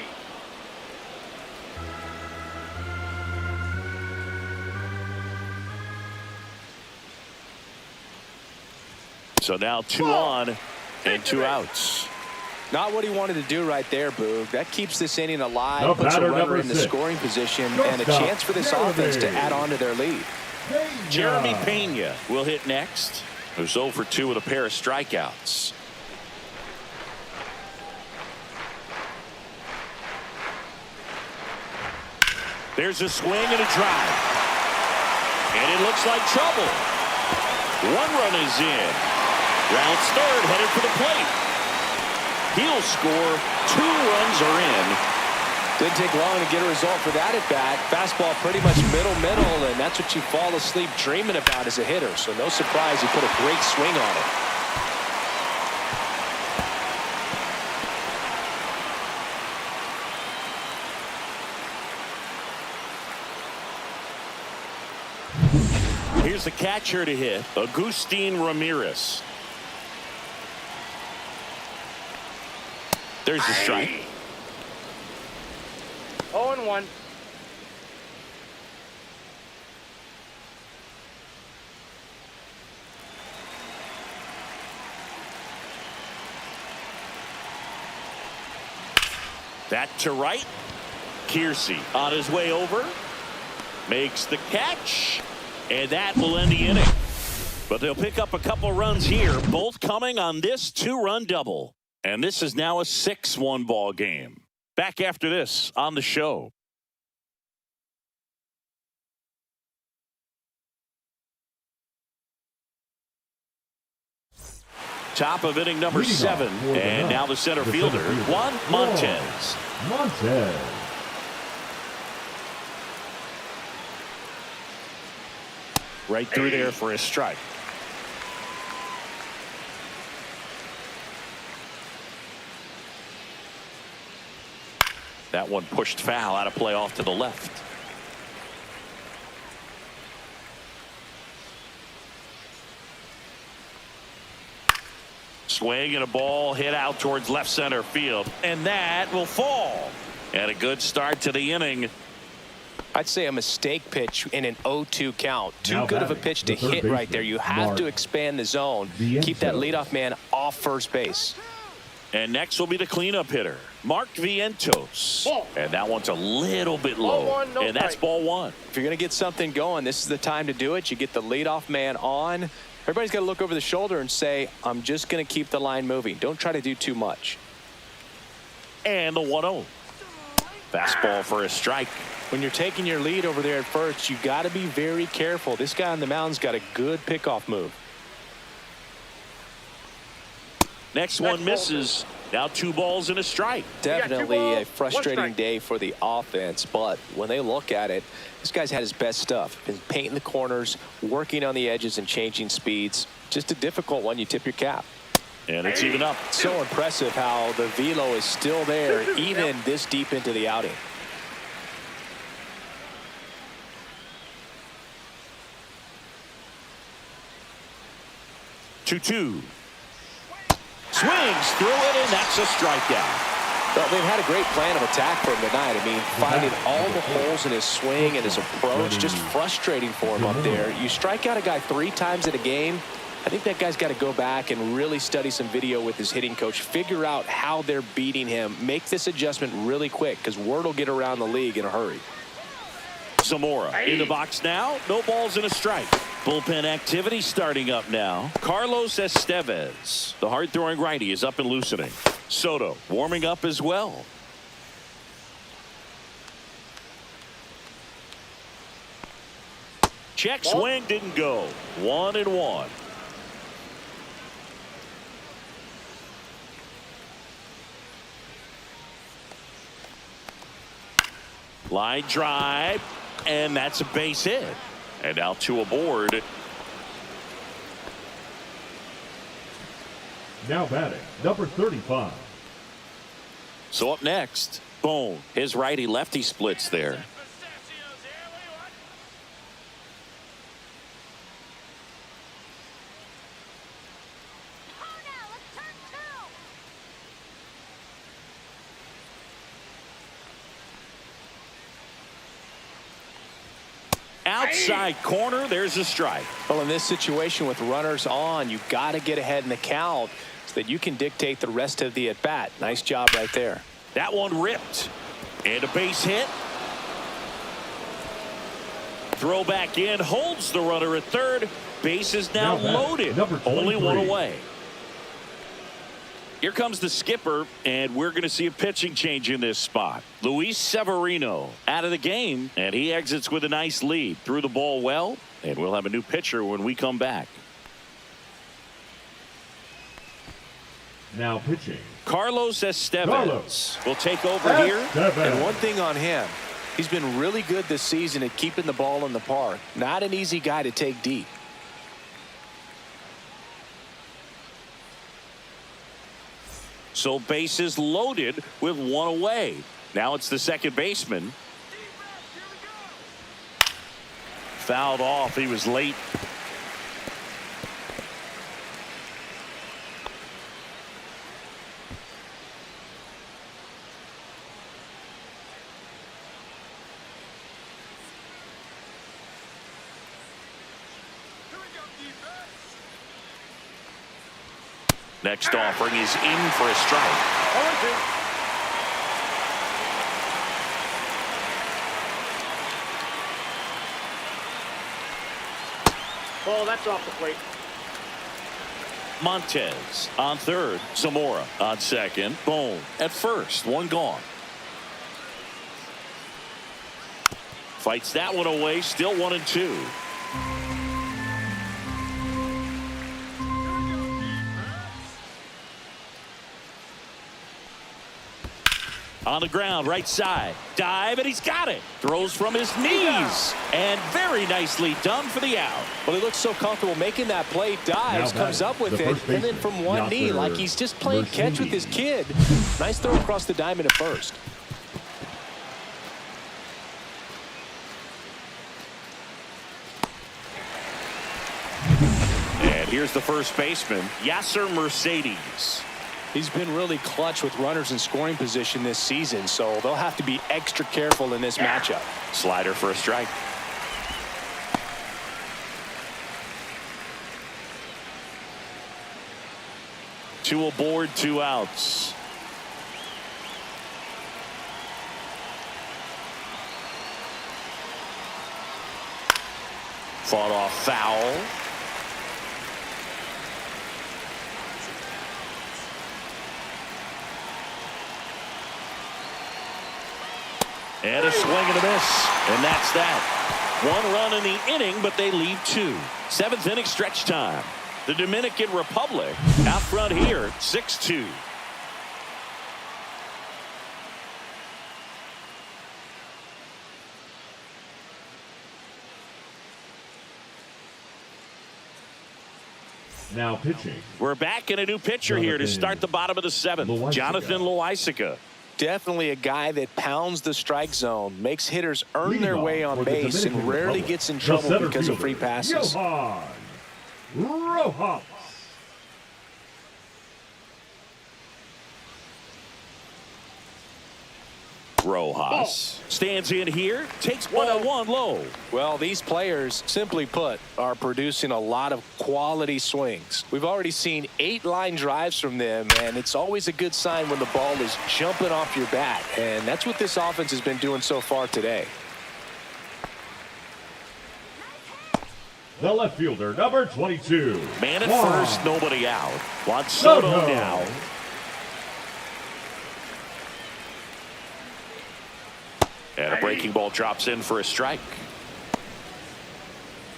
So now 2 on and 2 outs. Not what he wanted to do right there, Boog. That keeps this inning alive, The puts a batter, runner number in the 6. scoring position, and a Shortstop, chance for this Jeremy. offense to add on to their lead. Jeremy Pena will hit next. Who's 0 for 2 with a pair of strikeouts. There's a swing and a drive. And it looks like trouble. 1 run is in. Rounds third, headed for the plate. He'll score. 2 runs are in. Didn't take long to get a result for that at bat. Fastball pretty much middle, and that's what you fall asleep dreaming about as a hitter. So no surprise he put a great swing on it. Here's the catcher to hit, Agustin Ramirez. There's the strike. 0-1. That to right. Kiersey on his way over. Makes the catch. And that will end the inning. But they'll pick up a couple runs here, both coming on this 2-run double. And this is now a 6-1 ball game. Back after this on the show. Top of inning number 7. And now the center fielder, Juan Montez. Right through there for a strike. That one pushed foul, out of play off to the left. Swing and a ball hit out towards left center field. And that will fall. And a good start to the inning. I'd say a mistake pitch in an 0-2 count. Too Now good of a batting, pitch to the third hit right baseman, there. You have to Mark expand the zone. Vientos. Keep that leadoff man off first base. And next will be the cleanup hitter, Mark Vientos. Ball. And that one's a little bit low. Ball 1, no and that's strike. ball 1. If you're going to get something going, this is the time to do it. You get the leadoff man on. Everybody's got to look over the shoulder and say, I'm just going to keep the line moving. Don't try to do too much. And the 1-0. Fastball for a strike. When you're taking your lead over there at first, you got to be very careful. This guy on the mound's got a good pickoff move. Next one misses. Now 2 balls and a strike. Definitely a 2 balls, 1 frustrating strike. day for the offense, but when they look at it, this guy's had his best stuff. Been painting the corners, working on the edges and changing speeds. Just a difficult one. You tip your cap. And it's even up. So impressive how the velo is still there even this deep into the outing. Two. Swings through it, and that's a strikeout. Well, they've had a great plan of attack for him tonight. I mean, finding all the holes in his swing and his approach, just frustrating for him up there. You strike out a guy 3 times in a game, I think that guy's got to go back and really study some video with his hitting coach, figure out how they're beating him, make this adjustment really quick, because word will get around the league in a hurry. Zamora in the box now. No balls and a strike. Bullpen activity starting up now. Carlos Estevez, the hard-throwing righty, is up and loosening. Soto warming up as well. Check swing didn't go. 1-1. Line drive, and that's a base hit. And now two aboard. Now batting, number 35. So up next, boom, his righty-lefty splits there. Outside corner, there's a strike. Well, in this situation with runners on, you've got to get ahead in the count so that you can dictate the rest of the at-bat. Nice job right there. That one ripped. And a base hit. Throw back in, holds the runner at third. Base is now loaded. Only one away. Here comes the skipper, and we're going to see a pitching change in this spot. Luis Severino out of the game, and he exits with a nice lead. Threw the ball well, and we'll have a new pitcher when we come back. Now pitching, Carlos Estevez will take over here. And one thing on him, he's been really good this season at keeping the ball in the park. Not an easy guy to take deep. So bases loaded with one away. Now it's the second baseman. Fouled off. He was late. Next offering is in for a strike. 0-2. Oh, that's off the plate. Montez on third. Zamora on second. Boom at first. One gone. Fights that one away. Still 1-2. On the ground, right side. Dive, and he's got it. Throws from his knees. And very nicely done for the out. Well, he looks so comfortable making that play. Dives, comes up with it, and then from one knee, like he's just playing catch with his kid. Nice throw across the diamond at first. And here's the first baseman, Yasser Mercedes. He's been really clutch with runners in scoring position this season, so they'll have to be extra careful in this matchup. Slider for a strike. Two aboard, two outs. Fought off foul. And a swing and a miss. And that's that. One run in the inning, but they leave two. Seventh inning stretch time. The Dominican Republic out front here, 6-2. Now pitching, We're back in a new pitcher here to start the bottom of the seventh. Loaisiga. Jonathan Loaisiga. Definitely a guy that pounds the strike zone, makes hitters earn their way on base, and rarely gets in trouble because of free passes. Johan Rojas. Rojas stands in here, takes 1-1 low. Well, these players, simply put, are producing a lot of quality swings. We've already seen 8 line drives from them, and it's always a good sign when the ball is jumping off your bat, and that's what this offense has been doing so far today. The left fielder, number 22. Man at first, nobody out. Juan Soto now. And a breaking ball drops in for a strike.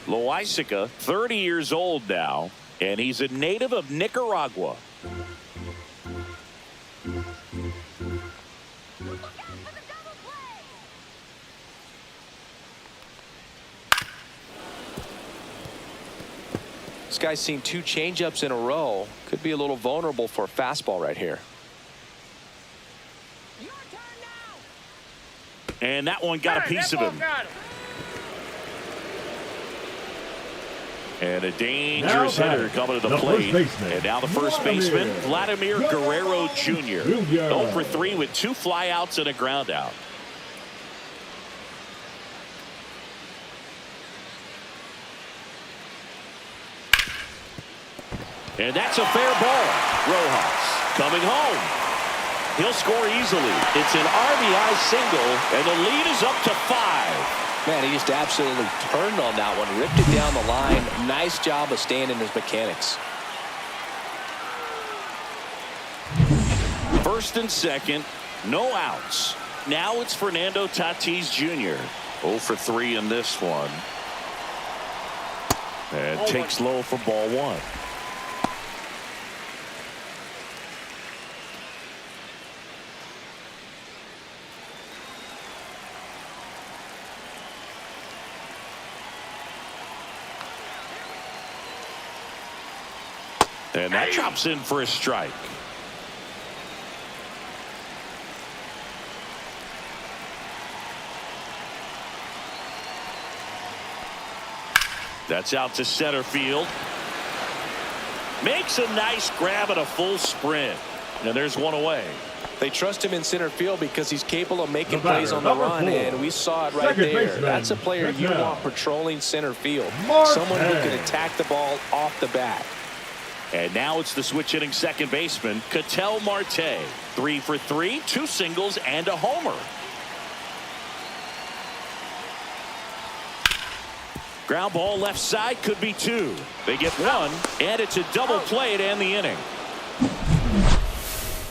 Loaisiga, 30 years old now, and he's a native of Nicaragua. guy's seen 2 changeups in a row. Could be a little vulnerable for a fastball right here. And that one got a piece of him. And a dangerous hitter coming to the plate. And now the first baseman, Vladimir Guerrero Jr. 0 for 3 with 2 flyouts and a ground out. And that's a fair ball. Rojas coming home. He'll score easily. It's an RBI single, and the lead is up to 5. Man, he just absolutely turned on that one, ripped it down the line. Nice job of staying in his mechanics. First and second, no outs. Now it's Fernando Tatis Jr. 0 for 3 in this one. And takes low for ball 1. And that drops in for a strike. That's out to center field. Makes a nice grab at a full sprint. And there's one away. They trust him in center field because he's capable of making plays on the run, and we saw it right there. That's a player you want patrolling center field. Someone who can attack the ball off the bat. And now it's the switch hitting second baseman, Ketel Marte. 3 for 3, 2 singles and a homer. Ground ball left side, could be 2. They get 1, and it's a double play to end the inning.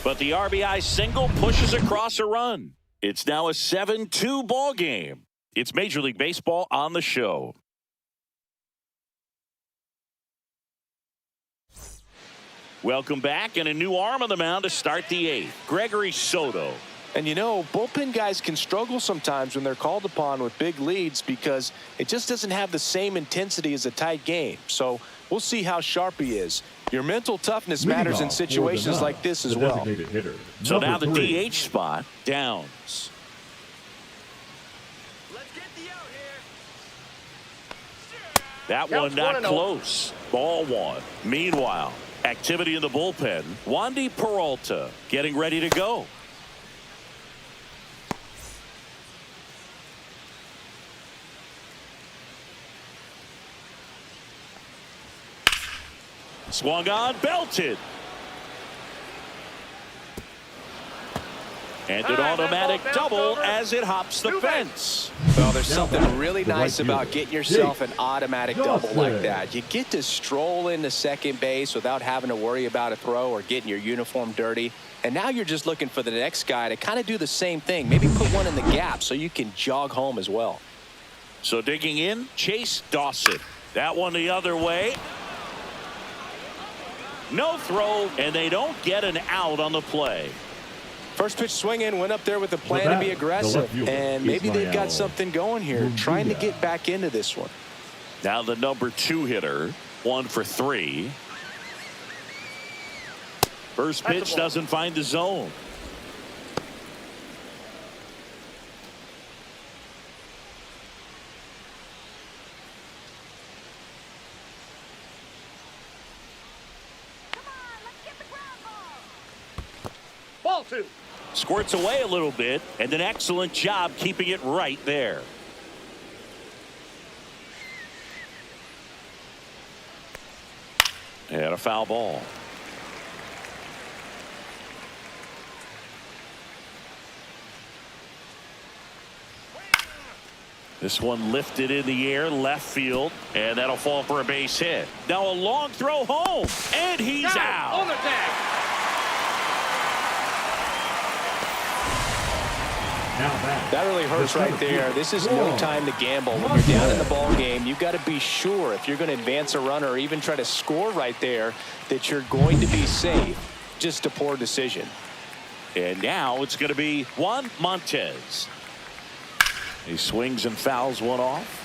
But the RBI single pushes across a run. It's now a 7-2 ball game. It's Major League Baseball on the show. Welcome back, and a new arm on the mound to start the 8th. Gregory Soto. And you know, bullpen guys can struggle sometimes when they're called upon with big leads because it just doesn't have the same intensity as a tight game. So we'll see how sharp he is. Your mental toughness matters in situations like this as well. So now the DH spot, Downs. That one not close. Ball 1. Meanwhile, activity in the bullpen. Wandy Peralta getting ready to go. Swung on, belted. And an automatic double as it hops the fence. Well, there's something really nice about getting yourself an automatic double like that. You get to stroll into second base without having to worry about a throw or getting your uniform dirty. And now you're just looking for the next guy to kind of do the same thing. Maybe put one in the gap so you can jog home as well. So digging in, Chase Dawson. That one the other way. No throw, and they don't get an out on the play. First pitch swinging, went up there with a plan to be aggressive, and maybe they've got something going here, trying to get back into this one. Now the number 2 hitter, 1 for 3. First pitch doesn't find the zone. Ball 2. Squirts away a little bit, and an excellent job keeping it right there. And a foul ball. This one lifted in the air, left field, and that'll fall for a base hit. Now a long throw home, and he's out. On the tag. That really hurts right there. This is no time to gamble. When you're down in the ball game, you've got to be sure if you're going to advance a runner or even try to score right there that you're going to be safe. Just a poor decision. And now it's going to be Juan Montez. He swings and fouls one off.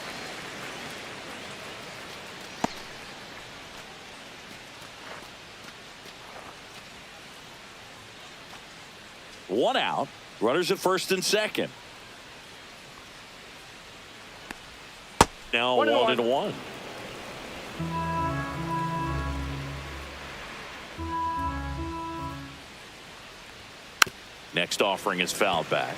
One out. Runners at first and second. Now 1-1. Next offering is fouled back.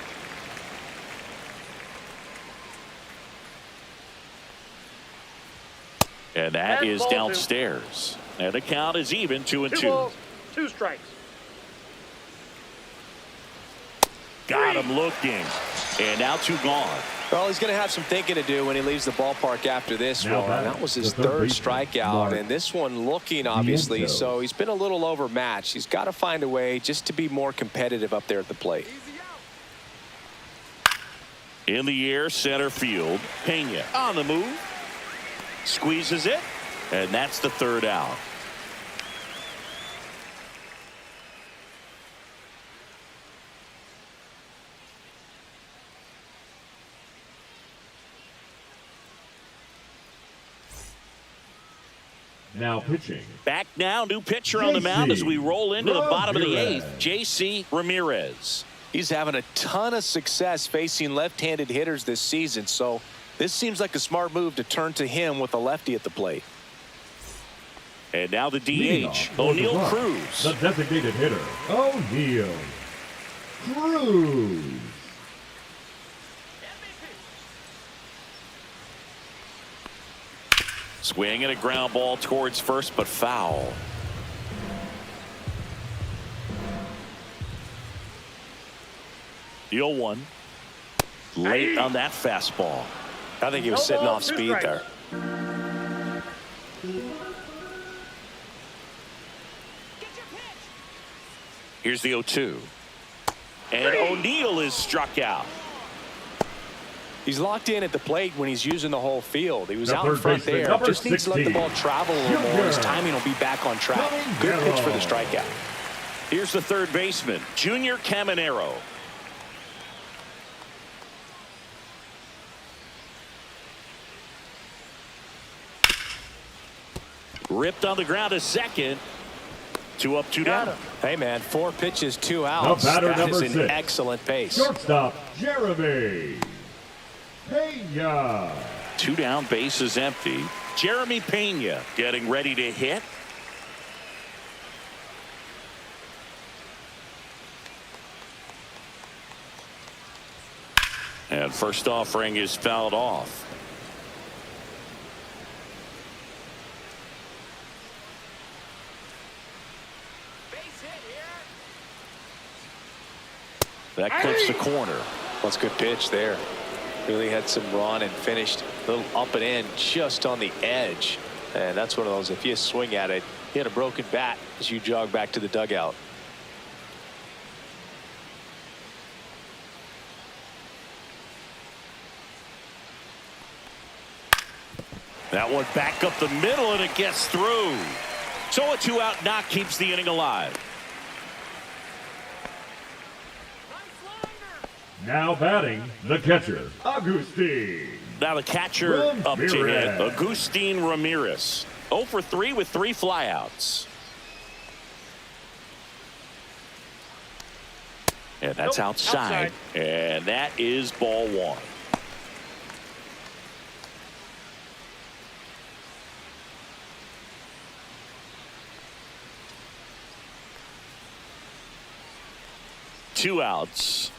And that is downstairs. And the count is even 2-2. 2 balls, 2 strikes. Got him looking. And now 2 gone. Well, he's going to have some thinking to do when he leaves the ballpark after this one. That was his third strikeout, and this one looking, obviously, so he's been a little overmatched. He's got to find a way just to be more competitive up there at the plate. In the air, center field. Pena on the move. Squeezes it, and that's the 3rd out. Now pitching. Back now, new pitcher on the mound as we roll into the bottom of the 8th. J.C. Ramirez. He's having a ton of success facing left-handed hitters this season, so this seems like a smart move to turn to him with a lefty at the plate. And now the DH, O'Neal Cruz. The designated hitter, O'Neal Cruz. Swinging a ground ball towards first, but foul. The 0-1. Late on that fastball. I think he was sitting off speed there. Here's the 0-2. And O'Neal is struck out. He's locked in at the plate when he's using the whole field. He was out in third front baseman, there. number Just needs to let the 16. ball travel a little more. His timing will be back on track. Good pitch for the strikeout. Here's the third baseman, Junior Caminero. Ripped on the ground to second. 2 up, 2 down. Hey, man, 4 pitches, 2 outs. The batter, That number is an 6. excellent pace. Shortstop, Jeremy Pena. 2 down, bases empty. Jeremy Pena getting ready to hit. And first offering is fouled off. That clips the corner. That's a good pitch there. Really had some run and finished a little up and in just on the edge. And that's one of those, if you swing at it, hit a broken bat as you jog back to the dugout. That one back up the middle, and it gets through. So a 2-out knock keeps the inning alive. Now batting, the catcher, Agustin. Now the catcher up to hit, Agustin Ramirez. 0 for 3 with 3 flyouts. And that's outside. And that is ball 1. Two outs.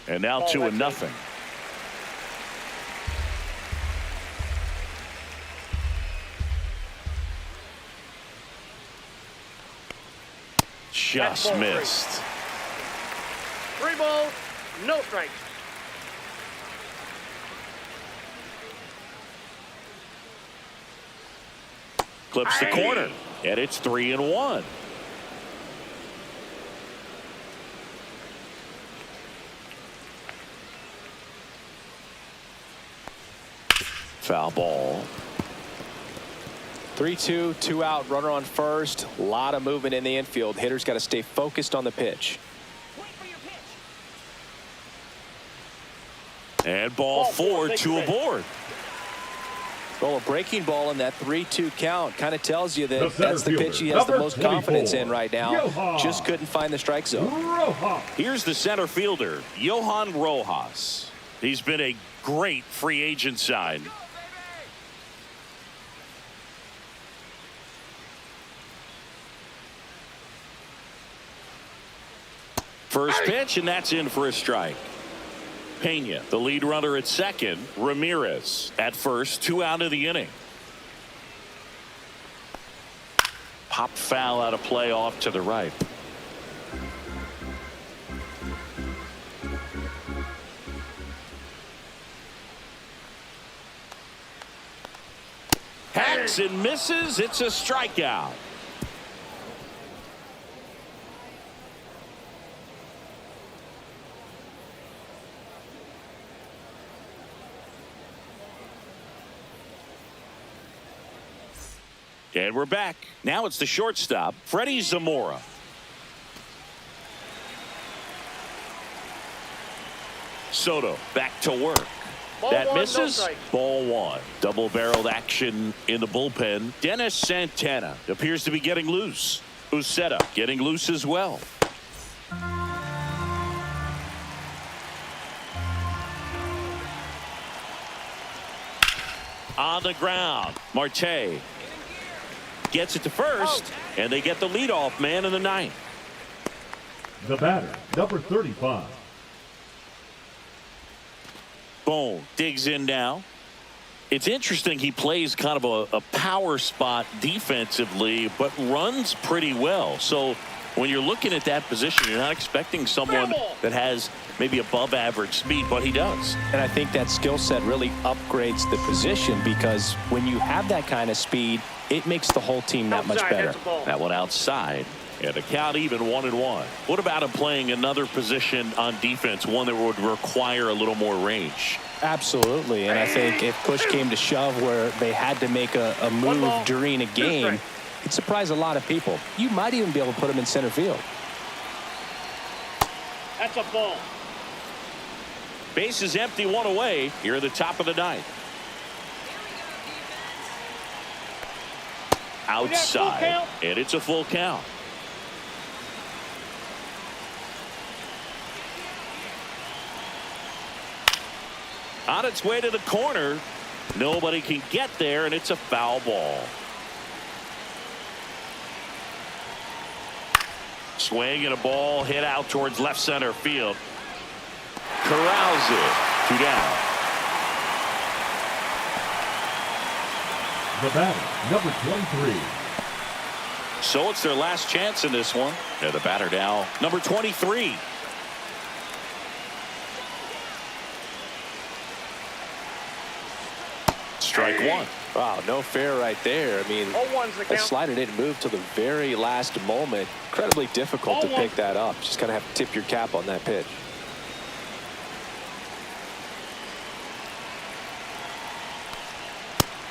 And now 2-0. Just missed. 3 balls, no strikes. Clips the corner, and it's 3-1. Foul ball. 3-2, 2 out, runner on first. A lot of movement in the infield. Hitters got to stay focused on the pitch. And ball 4, 2 aboard. Well, a breaking ball in that 3-2 count kind of tells you that The that's the pitch he has the most 24, confidence in right now. Johan. Just couldn't find the strike zone. Rojas. Here's the center fielder, Johan Rojas. He's been a great free agent sign. First pitch, and that's in for a strike. Pena, the lead runner at second. Ramirez at first, 2 out of the inning. Pop foul out of play off to the right. Hacks and misses. It's a strikeout. And we're back. Now it's the shortstop, Freddie Zamora. Soto back to work. That Ball one, misses. no strike. Ball one. Double-barreled action in the bullpen. Dennis Santana appears to be getting loose. Uceta getting loose as well. On the ground, Marte gets it to first, and they get the leadoff man in the ninth. The batter, number 35. Bone digs in now. It's interesting, he plays kind of a power spot defensively, but runs pretty well. So when you're looking at that position, you're not expecting someone that has maybe above average speed, but he does. And I think that skill set really upgrades the position, because when you have that kind of speed, it makes the whole team that much Outside, better. that's a ball. That one outside. And the count even 1-1. What about him playing another position on defense, one that would require a little more range? Absolutely. And I think if push came to shove where they had to make a One ball, move during a 2 game, strikes. it'd surprise a lot of people. You might even be able to put him in center field. That's a ball. Base is empty, 1 away. Here at the top of the ninth. Outside. count. And it's a full count. On its way to the corner. Nobody can get there, and it's a foul ball. Swing and a ball hit out towards left center field. Corrals it. 2 down. The batter, number 23. So it's their last chance in this one. They're the batter now, number 23. Strike one. Wow, no fair right there. I mean, 0-1's the that count. slider didn't move till the very last moment. Incredibly difficult to 0-1. pick that up. Just kind of have to tip your cap on that pitch.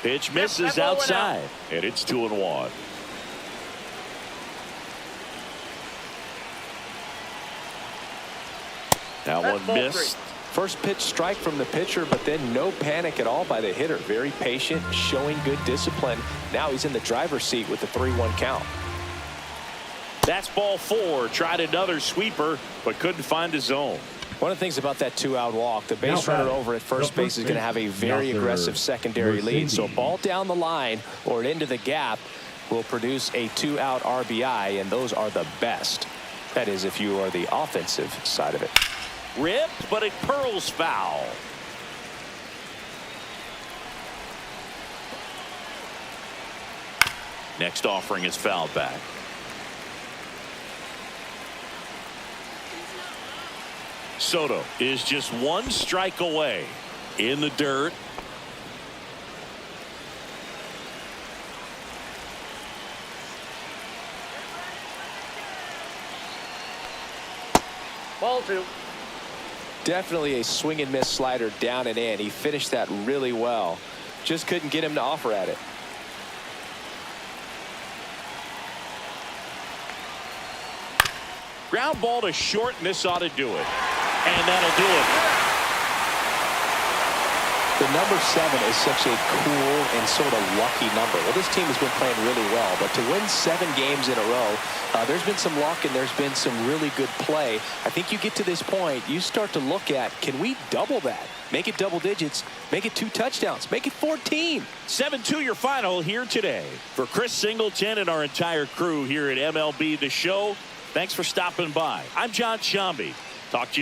Pitch misses that ball went out. outside, and it's 2-1. That That's one ball missed. First pitch strike from the pitcher, but then no panic at all by the hitter. Very patient, showing good discipline. Now he's in the driver's seat with the 3-1 count. That's ball 4. Tried another sweeper, but couldn't find his zone. One of the things about that 2-out walk, the base runner over at first base is going to have a very aggressive secondary lead. So a ball down the line or into the gap will produce a 2-out RBI, and those are the best. That is, if you are the offensive side of it. Ripped, but it curls foul. Next offering is fouled back. Soto is just 1 strike away in the dirt. Ball 2. Definitely a swing and miss slider down and in. He finished that really well. Just couldn't get him to offer at it. Ground ball to short, and this ought to do it. And that'll do it. the number 7 is such a cool and sort of lucky number. Well, this team has been playing really well, but to win 7 games in a row, there's been some luck and there's been some really good play. I think you get to this point, you start to look at, can we double that? Make it double digits, make it 2 touchdowns, make it 14. 7-2 your final here today. For Chris Singleton and our entire crew here at MLB The Show, thanks for stopping by. I'm John Shambi. Talk to you.